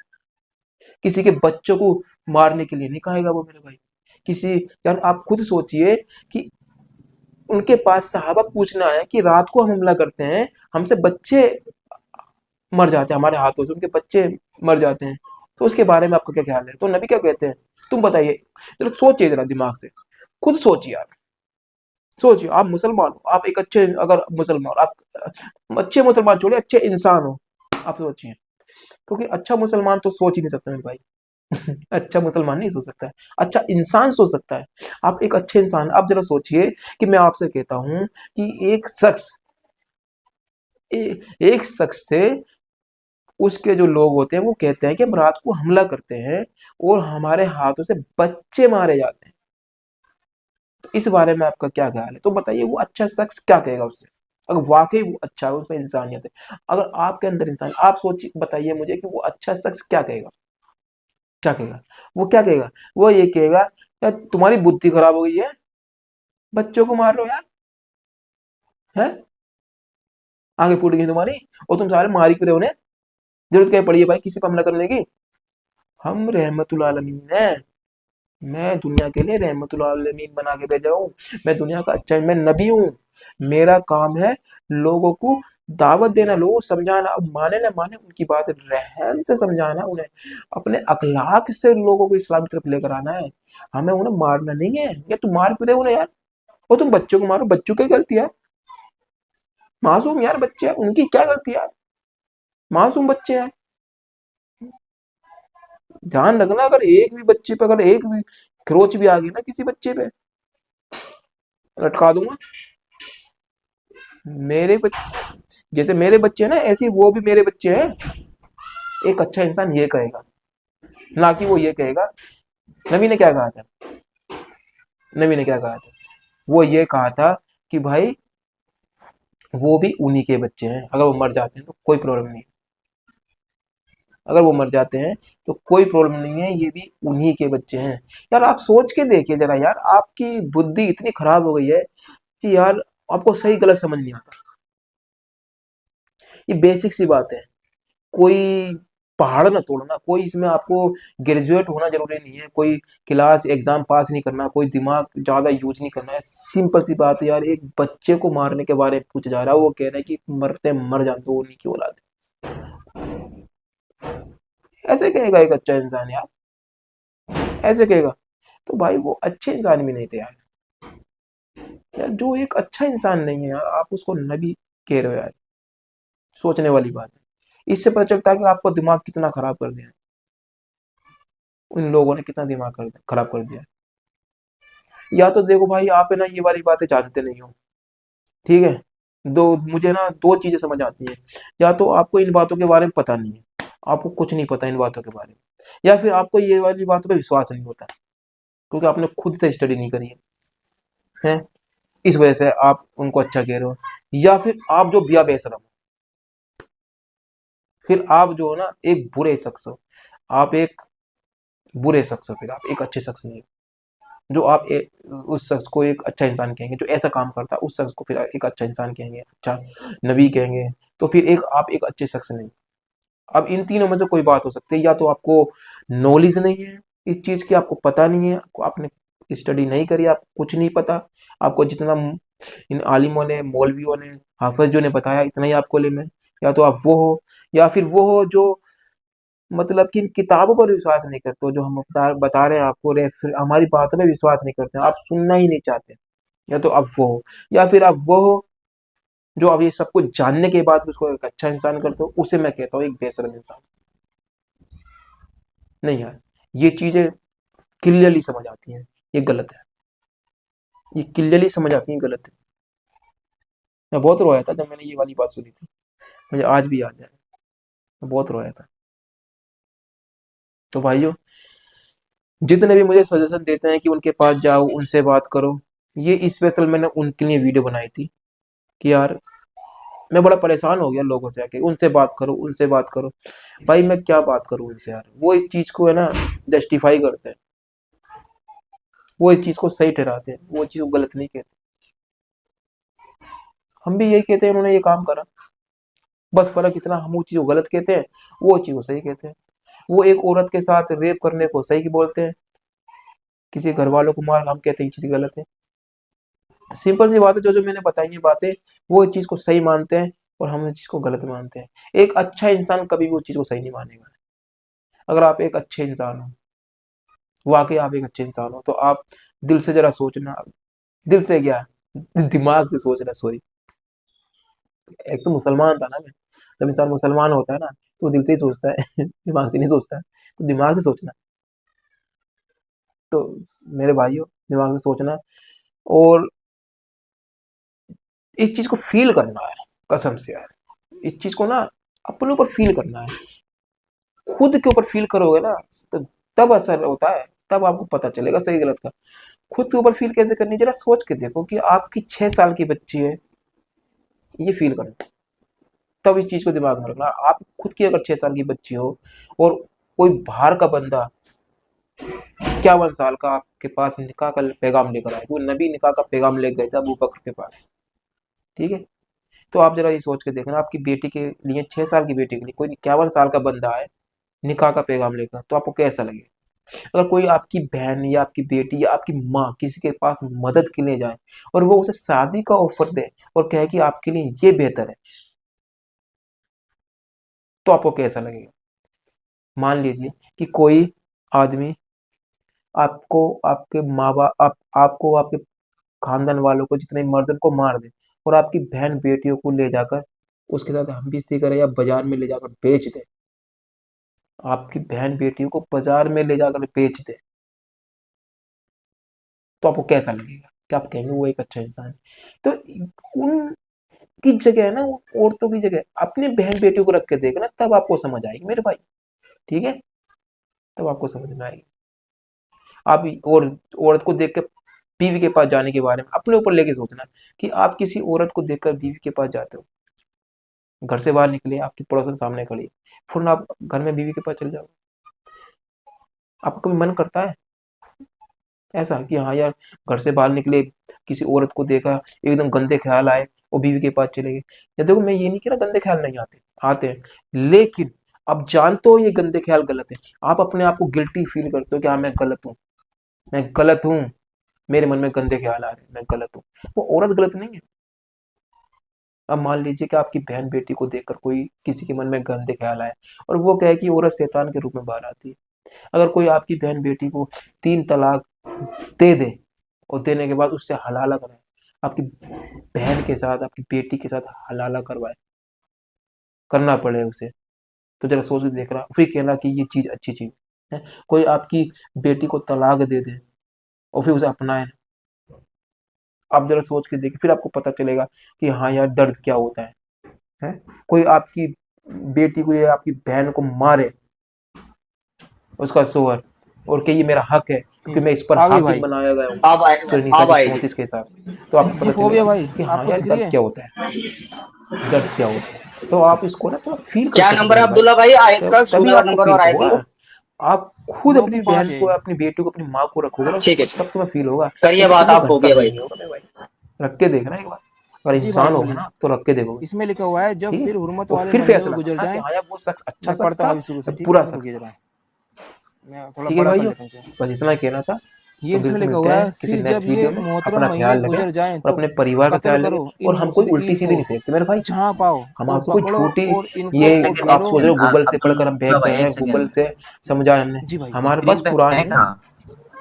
किसी के बच्चों को मारने के लिए नहीं कहेगा वो मेरे भाई। किसी, यार आप खुद सोचिए कि उनके पास सहाबा पूछना है कि रात को हम हमला करते हैं, हमसे बच्चे मर जाते हैं, हमारे हाथों से उनके बच्चे मर जाते हैं, तो उसके बारे में आपका क्या ख्याल है? तो नबी क्या कहते हैं, तुम बताइए। चलो सोचिए जरा दिमाग से, खुद सोचिए यार। सोचिए, आप मुसलमान हो, आप एक अच्छे, अगर मुसलमान आप अच्छे मुसलमान छोड़िए, अच्छे इंसान हो, आप सोचिए। क्योंकि अच्छा मुसलमान तो सोच ही नहीं सकता मेरे भाई। अच्छा मुसलमान नहीं सोच सकता है, अच्छा इंसान सोच सकता है। आप एक अच्छे इंसान, आप जरा सोचिए कि मैं आपसे कहता हूं कि एक शख्स से उसके जो लोग होते हैं वो कहते हैं कि हम रात को हमला करते हैं और हमारे हाथों से बच्चे मारे जाते हैं, तो इस बारे में आपका क्या ख्याल है? तो बताइए वो अच्छा शख्स क्या कहेगा उससे, अगर वाकई वो अच्छा है, उसमें इंसानियत है, अगर आपके अंदर इंसान, आप सोचिए, बताइए मुझे कि वो अच्छा शख्स क्या कहेगा? क्या कहेगा? वो क्या कहेगा? वो ये कहेगा, यार तुम्हारी बुद्धि खराब हो गई है, बच्चों को मार रहे हो यार, है आगे फूट गई तुम्हारी, और तुम सारे मार ही क्यों रहे हो उन्हें? जरूरत क्या पड़ी है भाई किसी पर हमला करने की? हम रहमतुल आलमीन है, मैं दुनिया के लिए रहमतुल आलमीन बना के भेजा हूँ। मैं दुनिया का अच्छा, मैं नबी हूँ। मेरा काम है लोगों को दावत देना, लोगों को समझाना, अब माने ना माने उनकी बात रहम से समझाना, उन्हें अपने अखलाक से लोगों को इस्लाम की तरफ लेकर आना है। हमें उन्हें मारना नहीं है। या तुम मार क्यों रहे हो उन्हें यार? और तुम बच्चों को मारो, बच्चों की गलती है, मासूम यार बच्चे हैं, उनकी क्या गलती है यार, मासूम बच्चे हैं। ध्यान रखना, अगर एक भी बच्चे पे, अगर एक भी खरोच भी आ गई ना किसी बच्चे पे, लटका दूंगा। मेरे बच्चे, जैसे मेरे बच्चे हैं ना, ऐसे ही वो भी मेरे बच्चे हैं। एक अच्छा इंसान ये कहेगा, ना कि वो ये कहेगा। नबी ने क्या कहा था? नबी ने क्या कहा था? वो ये कहा था कि भाई वो भी उन्हीं के बच्चे हैं, अगर वो मर जाते हैं तो कोई प्रॉब्लम नहीं, अगर वो मर जाते हैं तो कोई प्रॉब्लम नहीं है, ये भी उन्हीं के बच्चे हैं। यार आप सोच के देखिए जरा यार, आपकी बुद्धि इतनी खराब हो गई है कि यार आपको सही गलत समझ नहीं आता। ये बेसिक सी बात है। कोई पहाड़ ना तोड़ना, कोई इसमें आपको ग्रेजुएट होना जरूरी नहीं है, कोई क्लास एग्जाम पास नहीं करना, कोई दिमाग ज्यादा यूज नहीं करना है। सिंपल सी बात है यार, एक बच्चे को मारने के बारे में पूछा जा रहा है, वो कह रहे हैं कि मरते मर जान दो, उन्हीं की औलाद है। ऐसे कहेगा एक अच्छा इंसान यार? ऐसे कहेगा? तो भाई वो अच्छे इंसान भी नहीं थे यार। यार जो एक अच्छा इंसान नहीं है यार, आप उसको नबी कह रहे हो यार, सोचने वाली बात है। इससे पता चलता है कि आपको दिमाग कितना खराब कर दिया, उन लोगों ने कितना दिमाग खराब कर दिया। या तो देखो भाई, आप है ना ये वाली बातें जानते नहीं हो, ठीक है? दो, मुझे ना दो चीजें समझ आती हैं। या तो आपको इन बातों के बारे में पता नहीं है, आपको कुछ नहीं पता इन बातों के बारे में, या फिर आपको ये वाली बातों पे विश्वास नहीं होता क्योंकि आपने खुद से स्टडी नहीं करी है, हैं? इस वजह से आप उनको अच्छा कह रहे हो। या फिर आप जो बिया बेच रहे हो, फिर आप जो हो ना एक बुरे शख्स हो, आप एक बुरे शख्स हो, फिर आप एक अच्छे शख्स नहीं हो। जो आप उस शख्स को एक अच्छा इंसान कहेंगे जो ऐसा काम करता है, उस शख्स को फिर एक अच्छा इंसान कहेंगे, अच्छा नबी कहेंगे, तो फिर एक आप एक अच्छे शख्स नहीं। अब इन तीनों में से कोई बात हो सकती है, या तो आपको नॉलेज नहीं है इस चीज की, आपको पता नहीं है, आपने स्टडी नहीं करी, आपको कुछ नहीं पता, आपको जितना इन आलिमों ने, मौलवियों ने, हाफिजों ने बताया इतना ही आपको इल्म है। या तो आप वो हो, या फिर वो हो जो मतलब कि इन किताबों पर विश्वास नहीं करते हो, जो हम बता रहे हैं आपको, फिर हमारी बातों पे विश्वास नहीं करते हैं, आप सुनना ही नहीं चाहते। या तो आप वो हो, या फिर आप वो हो जो अब ये सब कुछ जानने के बाद भी उसको एक अच्छा इंसान करते हो, उसे मैं कहता हूँ एक बेशरम इंसान। नहीं यार, ये चीजें क्लियरली समझ आती हैं, ये गलत है, ये क्लियरली समझ आती है गलत है। मैं बहुत रोया था जब मैंने ये वाली बात सुनी थी, मुझे आज भी याद है, मैं बहुत रोया था। तो भाइयों, जितने भी मुझे सजेशन देते हैं कि उनके पास जाओ, उनसे बात करो, ये स्पेशल मैंने उनके लिए वीडियो बनाई थी कि यार मैं बड़ा परेशान हो गया लोगों से आके, उनसे बात करो, उनसे बात करो। भाई मैं क्या बात करूं उनसे यार, वो इस चीज को है ना जस्टिफाई करते हैं, वो इस चीज को सही ठहराते हैं, वो चीज को गलत नहीं कहते। हम भी यही कहते हैं, उन्होंने ये काम करा, बस फर्क इतना, हम वो चीज को गलत कहते हैं, वो चीज को सही कहते हैं। वो एक औरत के साथ रेप करने को सही बोलते हैं, किसी घर वालों को मार, हम कहते हैं ये चीज गलत है। सिंपल सी बात है, जो जो मैंने बताई ये बातें, वो इस चीज को सही मानते हैं और हम इस चीज को गलत मानते हैं। एक अच्छा इंसान कभी भी उस चीज को सही नहीं मानेगा। अगर आप एक अच्छे इंसान हो, वाकई आप एक अच्छे इंसान हो, तो आप दिल से जरा सोचना, दिल से क्या, दिमाग से सोचना, सॉरी। एक तो मुसलमान था ना मैं, जब इंसान मुसलमान होता है ना तो वो दिल से ही सोचता है दिमाग से नहीं सोचता है, तो दिमाग से सोचना। तो मेरे भाइयों, दिमाग से सोचना और इस चीज को फील करना है, कसम से यार, इस चीज को ना अपने ऊपर फील करना है। खुद के ऊपर फील करोगे ना तो तब असर होता है, तब आपको पता चलेगा सही गलत का। खुद के ऊपर फील कैसे करनी, जरा सोच के देखो कि आपकी 6 साल की बच्ची है, ये फील करना, तब इस चीज को दिमाग में रखना। आप खुद की अगर 6 साल की बच्ची हो और कोई बाहर का बंदा 51 साल का आपके पास निकाह का पैगाम लेकर आए, वो नबी निकाह का पैगाम ले गए थे अबू बकर के पास, ठीक है। तो आप जरा ये सोच के देखना, आपकी बेटी के लिए, 6 साल की बेटी के लिए कोई 51 साल का बंदा है निकाह का पैगाम लेकर, तो आपको कैसा लगेगा। अगर कोई आपकी बहन या आपकी बेटी या आपकी माँ किसी के पास मदद के लिए जाए और वो उसे शादी का ऑफर दे और कहे कि आपके लिए ये बेहतर है, तो आपको कैसा लगेगा। मान लीजिए कि कोई आदमी आपको, आपके माँ बाप, आपको, आपके खानदान वालों को, जितने मर्द को मार दे और आपकी बहन बेटियों को ले जाकर उसके साथ हम भी करे या बाजार में ले जाकर बेच दे, आपकी बहन बेटियों को बाजार में ले जाकर बेच दे, तो आपको कैसा लगेगा, क्या आप कहेंगे वो एक अच्छा इंसान है। तो उनकी जगह है ना, औरतों की जगह अपनी बहन बेटियों को रख के देखना, तब आपको समझ आएगी मेरे भाई, ठीक है, तब आपको समझ में आएगी। आप और औरत को देख के बीवी के पास जाने के बारे में अपने ऊपर लेके सोचना कि आप किसी औरत को देखकर बीवी के पास जाते हो, घर से बाहर निकले, आपकी पड़ोसन सामने खड़ी, फिर आप घर में बीवी के पास चले जाओ, आपका कभी मन करता है ऐसा कि हाँ यार, घर से बाहर निकले, किसी औरत को देखा, एकदम गंदे ख्याल आए और बीवी के पास चले गए। या देखो, मैं ये नहीं कह रहा गंदे ख्याल नहीं आते, आते हैं, लेकिन अब जानते हो ये गंदे ख्याल गलत है, आप अपने आप को गिल्टी फील करते हो कि हाँ मैं गलत हूँ, मैं गलत हूँ, मेरे मन में गंदे ख्याल आ रहे हैं, मैं गलत हूँ। वो औरत गलत नहीं है। अब मान लीजिए कि आपकी बहन बेटी को देखकर कोई, किसी के मन में गंदे ख्याल आए और वो कहे कि औरत शैतान के रूप में बाहर आती है। अगर कोई आपकी बहन बेटी को 3 तलाक दे दे और देने के बाद उससे हलाला कराए, आपकी बहन के साथ, आपकी बेटी के साथ हलाला करवाए, करना पड़े उसे, तो जरा सोच के देखना, फिर कहना कि ये चीज अच्छी चीज है। कोई आपकी बेटी को तलाक दे दे और फिर उसे अपनाए, आप जरा सोच के देखिए, फिर आपको पता चलेगा कि हाँ यार दर्द क्या होता है? कोई आपकी बेटी को या आपकी बहन को मारे उसका शोहर और कि ये मेरा हक है क्योंकि मैं इस पर आ गई हाकिम भाई, बनाया गया हूँ अब सूरह निसा अब की आएगी। 34 के हिसाब से, तो आपको ये पता फोबिया चलेगा भाई कि हाँ आपको यार दिख रही दर्द है? क्या होता है, दर्द क्या होता है। तो आप इसको ना थोड़ा फील कर क्या सकते नंबर हो है मेरे भाई, अब्दुल्ला भाई? आयत तो का तभी सूरह आपको नंबर फील और आयत होगा। को। आप खुद 2 अपनी की 5 बहन है। को, अपनी बेटी को, अपनी माँ को रखोगे ना, ठीक है, तब तुम्हें फील होगा, करिए नहीं तो बात तुम्हें आप घर हो तक गया फील भाई। नहीं होगा मेरे भाई। रख के देखना एक बार, अगर जी भाई इंसान होगा बोलिए। ना तो रख के देखोगे, इसमें लिखा हुआ है, जब ठीक है, फिर हुर्मत और वाले फिर महीने फैसला गुजर करना कि जाएं। हाँ यार वो शख्स अच्छा मैं शख्स पढ़ता हूँ था अभी शुरू या से, ठीक बुरा है, शख्स रुकिए था। जरा, मैं थोड़ा ठीक है बड़ा कर भाइयों, लेता हूँ इसे। बस इतना कहना था। ये तो इसमें बिल्कुल लिखा मिलते हुआ हैं है, किसी फिर नेक्स्ट जब ये वीडियो में, मोहतरम अपना महीने ख्याल रखें गुजर जाएं और तो अपने परिवार का कत्ल ख्याल रखें। करो इन और हम कोई उल्टी मुशरिकीन सीधी को, नहीं फेंकते मेरे भाई, जहाँ पाओ हम और आपसे कोई पकड़ो छोटी, और इनको ये एक सेकंड, आप एक घेरो। सोच रहे हो सेकंड, गूगल से पढ़कर हम अब्दुल्ला फेंक भाई गए हैं, एक गूगल सेकंड। से समझा है हमने। जी भाई हमारे बोलिए। पास स्क्रीन पे कुरान है है, कहाँ?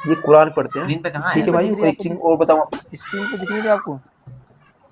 ये कुरान पढ़ते हैं, स्क्रीन पे कहाँ ठीक है? स्क्रीन है पे भाई। दिख रही है एक आपको? चीज और बताऊं आपको, स्क्रीन पे दिख नहीं रही आपको?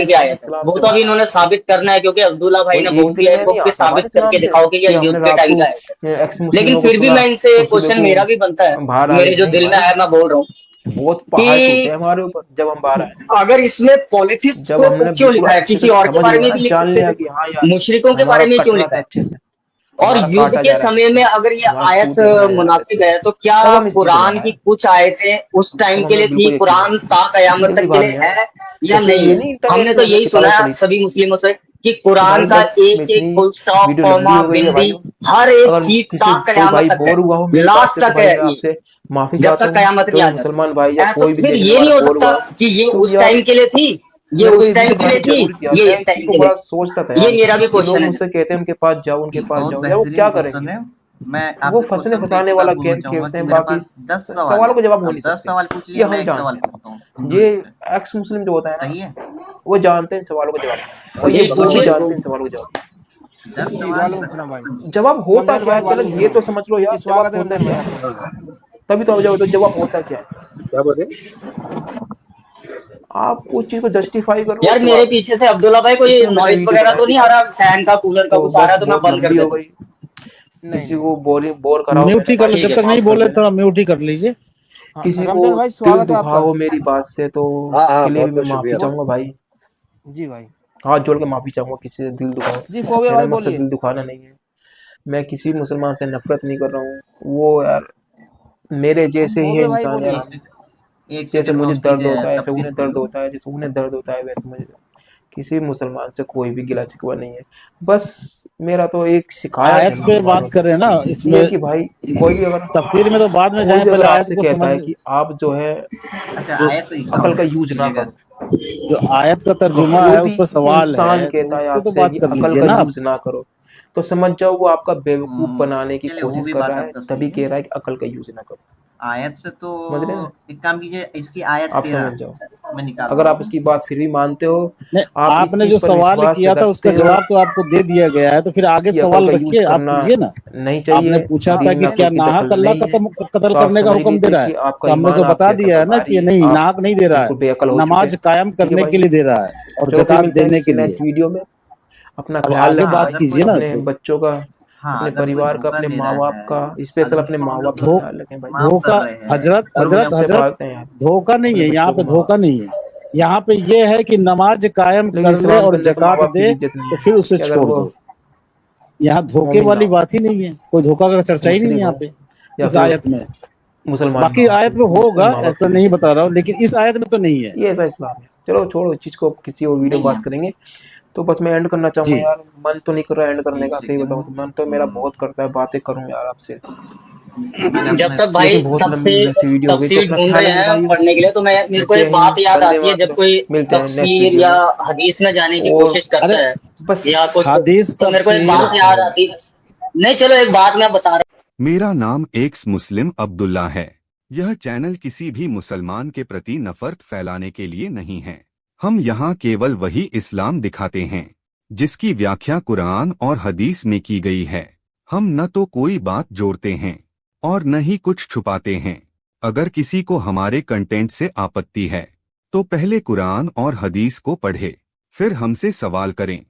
टाइम पे आया था, वो तो अभी इन्होंने साबित करना है, क्योंकि अब्दुल्ला भाई ने बहुत दिया है, वो भी साबित करके दिखाओ कि ये अय्यूब के टाइम का आया था। लेकिन फिर भी मैं इनसे क्वेश्चन मेरा भी बनता है, मेरे जो दिल में है, मैं बोल रहा हूँ बहुत पहाड़ टूटे हमारे ऊपर जब हम बाहर आए, अगर इसमें पॉलिटिक्स जब हमने क्यों लिखा है, किसी और के बारे में भी लिख जान सकते लिया थे, कि हाँ यार मुशरिकों के बारे में क्यों लिखा है? अच्छे से और हमारा युद्ध काटा के जा रहा है, समय में अगर ये हमारा आयत टूटे बनाया जा रहा मुनासिब है, है, तो तब क्या हम इस चीज़ से कुरान बनाए। की कुछ आयतें उस टाइम तब के लिए हमें थी, बिल्कुल कुरान यकीन ता कयामत है। तक के लिए है या तो फिर नहीं ये है? नहीं इंटरनेट हमने से तो हमने यही सुना किताबें है पढ़ी सभी मुस्लिमों से कि कि कुरान भाई का बस एक एक इतनी फुल स्टॉप, वीडियो लंबी कॉमा, हो गई है बिंदी, भाई, हर एक अगर चीज किसी ता कोई कयामत भाई तक है, बोर हुआ हो मेरी बात लास्ट से तो तक भाई है मैं ये, आपसे माफी जब चाहता तक हूँ, कयामत नहीं जो आ भी जाती। मुसलमान भाई या ऐसा कोई भी फिर देखने ये नहीं वाला हो बोर सकता हुआ हो कि ये तो उस यार टाइम के लिए थी, ये मेरे को उस ये टाइम वीडियो के लिए बनानी थी, जरूरी थी यार, ये मैं इस इस चीज टाइम को के बड़ा लिए। सोचता था ये यार मेरा भी कि लोग क्वेश्चन है। मुझसे कहते हैं उनके पास जाओ उनके एक पास बहुत जाओ, यार वो बेहतरीन क्या करें, क्वेश्चन है। मैं वो आपसे फंसने क्वेश्चन फंसाने बेसिस वाला बोलना खेल चाहूंगा खेलते कि हैं, मेरे बाकी पास 10 सवाल सवालों के जवाब हो अब नहीं 10 सकते, सवाल पूछ ये लिए, हम मैं एक सवाल जानते पूछता हूँ हैं। हिंदू ये से, एक्स मुस्लिम जो होता है सही ना, है? वो जानते हैं सवालों का जवाब, और ये जी वो भी पूछिए। जानते हैं सवालों का जवाब। 10 जी सवाल वालेकुम सलाम भाई। जवाब होता रमजान क्या है भाई पहले वालेकुम ये तो सलाम। समझ लो यार, जी जवाब स्वागत है होता रमजान क्या भाई है, आपका। तभी तो आप जवाब, तो जवाब होता क्या है। क्या बोले? आप उस चीज को जस्टिफाई करो और यार मेरे जवाब दो। पीछे से अब्दुल्ला भाई कोई इसमें मैंने नॉइज वीडियो वगैरह बनाई तो थी नहीं आ कल, रहा, फैन का कूलर का तो कुछ आ रहा बस है तो मैं बहुत बंद कर लंबी हो देता हूँ। गई, नहीं किसी नहीं। को बोर कराओ, म्यूट मैंने ही कहा कर लो, कि ठीक जब है। तक नहीं माफ कर बोले देना। थोड़ा म्यूट ही कर लीजिए। हाँ, किसी को रमजान भाई दिल स्वागत है दुखा आपका। हो मेरी बात से तो हाँ हाँ, उसके लिए बहुत भी मैं बहुत माफी शुक्रिया। चाहूंगा भाई, जी भाई। हाथ जोड़ के माफी चाहूंगा, किसी से दिल दुखाओ, जी फोबिया मेरा भाई मकसद बोलिए। दिल दुखाना नहीं है। मैं किसी मुसलमान से नफरत नहीं कर रहा हूँ, वो यार मेरे जैसे ही है फोबिया भाई इंसान यार, बोलिए। हम एक जैसे सेकंड में मुझे उसकी दर्द होता है ऐसे तफसीर उन्हें सुन दर्द लूँ। होता है, जैसे उन्हें दर्द होता है वैसे मुझे, किसी मुसलमान से कोई भी गिला शिकवा नहीं है। बस मेरा तो एक शिकायत है आयत पे मुसलमानों बात से, करें ना ये है इसमें, कि भाई कोई भी अगर तफसीर में तो बाद में कोई जाएं, भी अगर पहले आयत आपसे को कहता समझ। है कि आप जो है अच्छा, जो आयत से अकल का कंप्लीट यूज ना कीजिएगा। करो, जो आयत का तर्जुमा कोई है भी उस पर सवाल इंसान है, तो कहता उस है पे तो आपसे बात कि कर अकल लीजिए का ना आप। यूज ना करो, तो समझ जाओ वो आपका बेवकूफ बनाने की चलिए वो कोशिश भी कर बात रहा है, आपका तभी सही कह है। रहा है कि अकल का यूज ना करो। आयत से तो समझ रहे हैं ना, एक काम कीजिए, इसकी आयत आप 13 समझ जाओ। मैं निकाल अगर रहा आप हूँ। उसकी बात फिर भी मानते हो, नहीं, आप इस आपने जो चीज पर सवाल विश्वास किया था उसका रखते हो जवाब तो आपको दे दिया गया है, तो फिर आगे कि अकल सवाल का यूज रखिए, आप करना कीजिए ना। नहीं आपने चाहिए, पूछा हाँ था दीन कि में क्या अकल की नाहक दखल अल्लाह नहीं है, कत्ल तो आप करने का समझ हुक्म दे लीजिए रहा है, कि आपका तो हमने ईमान तो बता आपके अंदर दिया है ना कि ये भारी, नहीं, आप नाहक नहीं दे रहा है, बिल्कुल बेअकल हो चुके नमाज हैं। कायम ठीक है करने भाई, के लिए दे रहा है और चलो फिर ज़कात मिलते हैं देने किसी के लिए। नेक्स्ट वीडियो में। अपना अब ख्याल आगे रखना, बात अगर कोई कीजिए ना अपने तो। बच्चों का, हाँ, अपने अगर कोई परिवार का, धोखा अपने दे माँ रहा बाप है, का, स्पेशल अगर अपने माँ फाउंडर बाप का धो ख्याल रखें भाई। माफ कर धोखा, रहे हैं, हजरत चलो हजरत मुझे सबसे हजरत, भागते हैं यार, धोखा नहीं अपने है यहाँ बच्चों पे, को माँ धोखा बाप, नहीं है। यहाँ पे ये है कि नमाज कायम लेकिन कर ले इस्लाम के और अंदर तो माँ जकात बाप की दे, भी इज्जत नहीं तो है फिर उसे कि अगर छोड़ वो दो। यहाँ धोखे मोमिन ना वाली हो, बात ही नहीं है, कोई धोखा का चर्चा ही नहीं है मुस्लिम यहाँ हो, पे या इस फिर आयत में। मुसलमान ना बाकी हो, आयत में लेकिन होगा, माँ बाप ऐसा की भी नहीं इज्जत बता नहीं रहा हूँ, लेकिन इस आयत में तो नहीं है। है, ये ऐसा इस्लाम है। चलो छोड़ो इस चीज को, किसी और वीडियो में नहीं है। बात करेंगे। तो बस मैं एंड करना चाहूंगा जी, यार, मन तो नहीं कर रहा एंड करने एक का, सही बताऊं तो मन तो मेरा सेकंड, बहुत करता है बातें करूं यार आपसे, मैंने जब अपने तक भाई लेकिन बहुत लंबी तफसीर वैसी वीडियो हो गई। तो तफसीर अपना ढूंढ ख्याल रहे रखना हैं भाई, पढ़ने के लिए, तो मैं मेरे को जय एक बात हिंद, याद वंदे आती है, जब मातरम। कोई मिलते हैं नेक्स्ट तफसीर वीडियो या में, हदीस में जाने की और कोशिश अरे करता है बस या कुछ, हदीस तो मेरे को एक तफसीर, बात बस याद भाई, आती है। नहीं चलो एक बात मैं बता रहा मेरा नाम एक्स मुस्लिम अब्दुल्ला है। यह चैनल किसी भी मुसलमान के प्रति नफरत फैलाने के लिए नहीं है। हम यहाँ केवल वही इस्लाम दिखाते हैं जिसकी व्याख्या कुरान और हदीस में की गई है। हम न तो कोई बात जोड़ते हैं और न ही कुछ छुपाते हैं। अगर किसी को हमारे कंटेंट से आपत्ति है तो पहले कुरान और हदीस को पढ़े, फिर हमसे सवाल करें।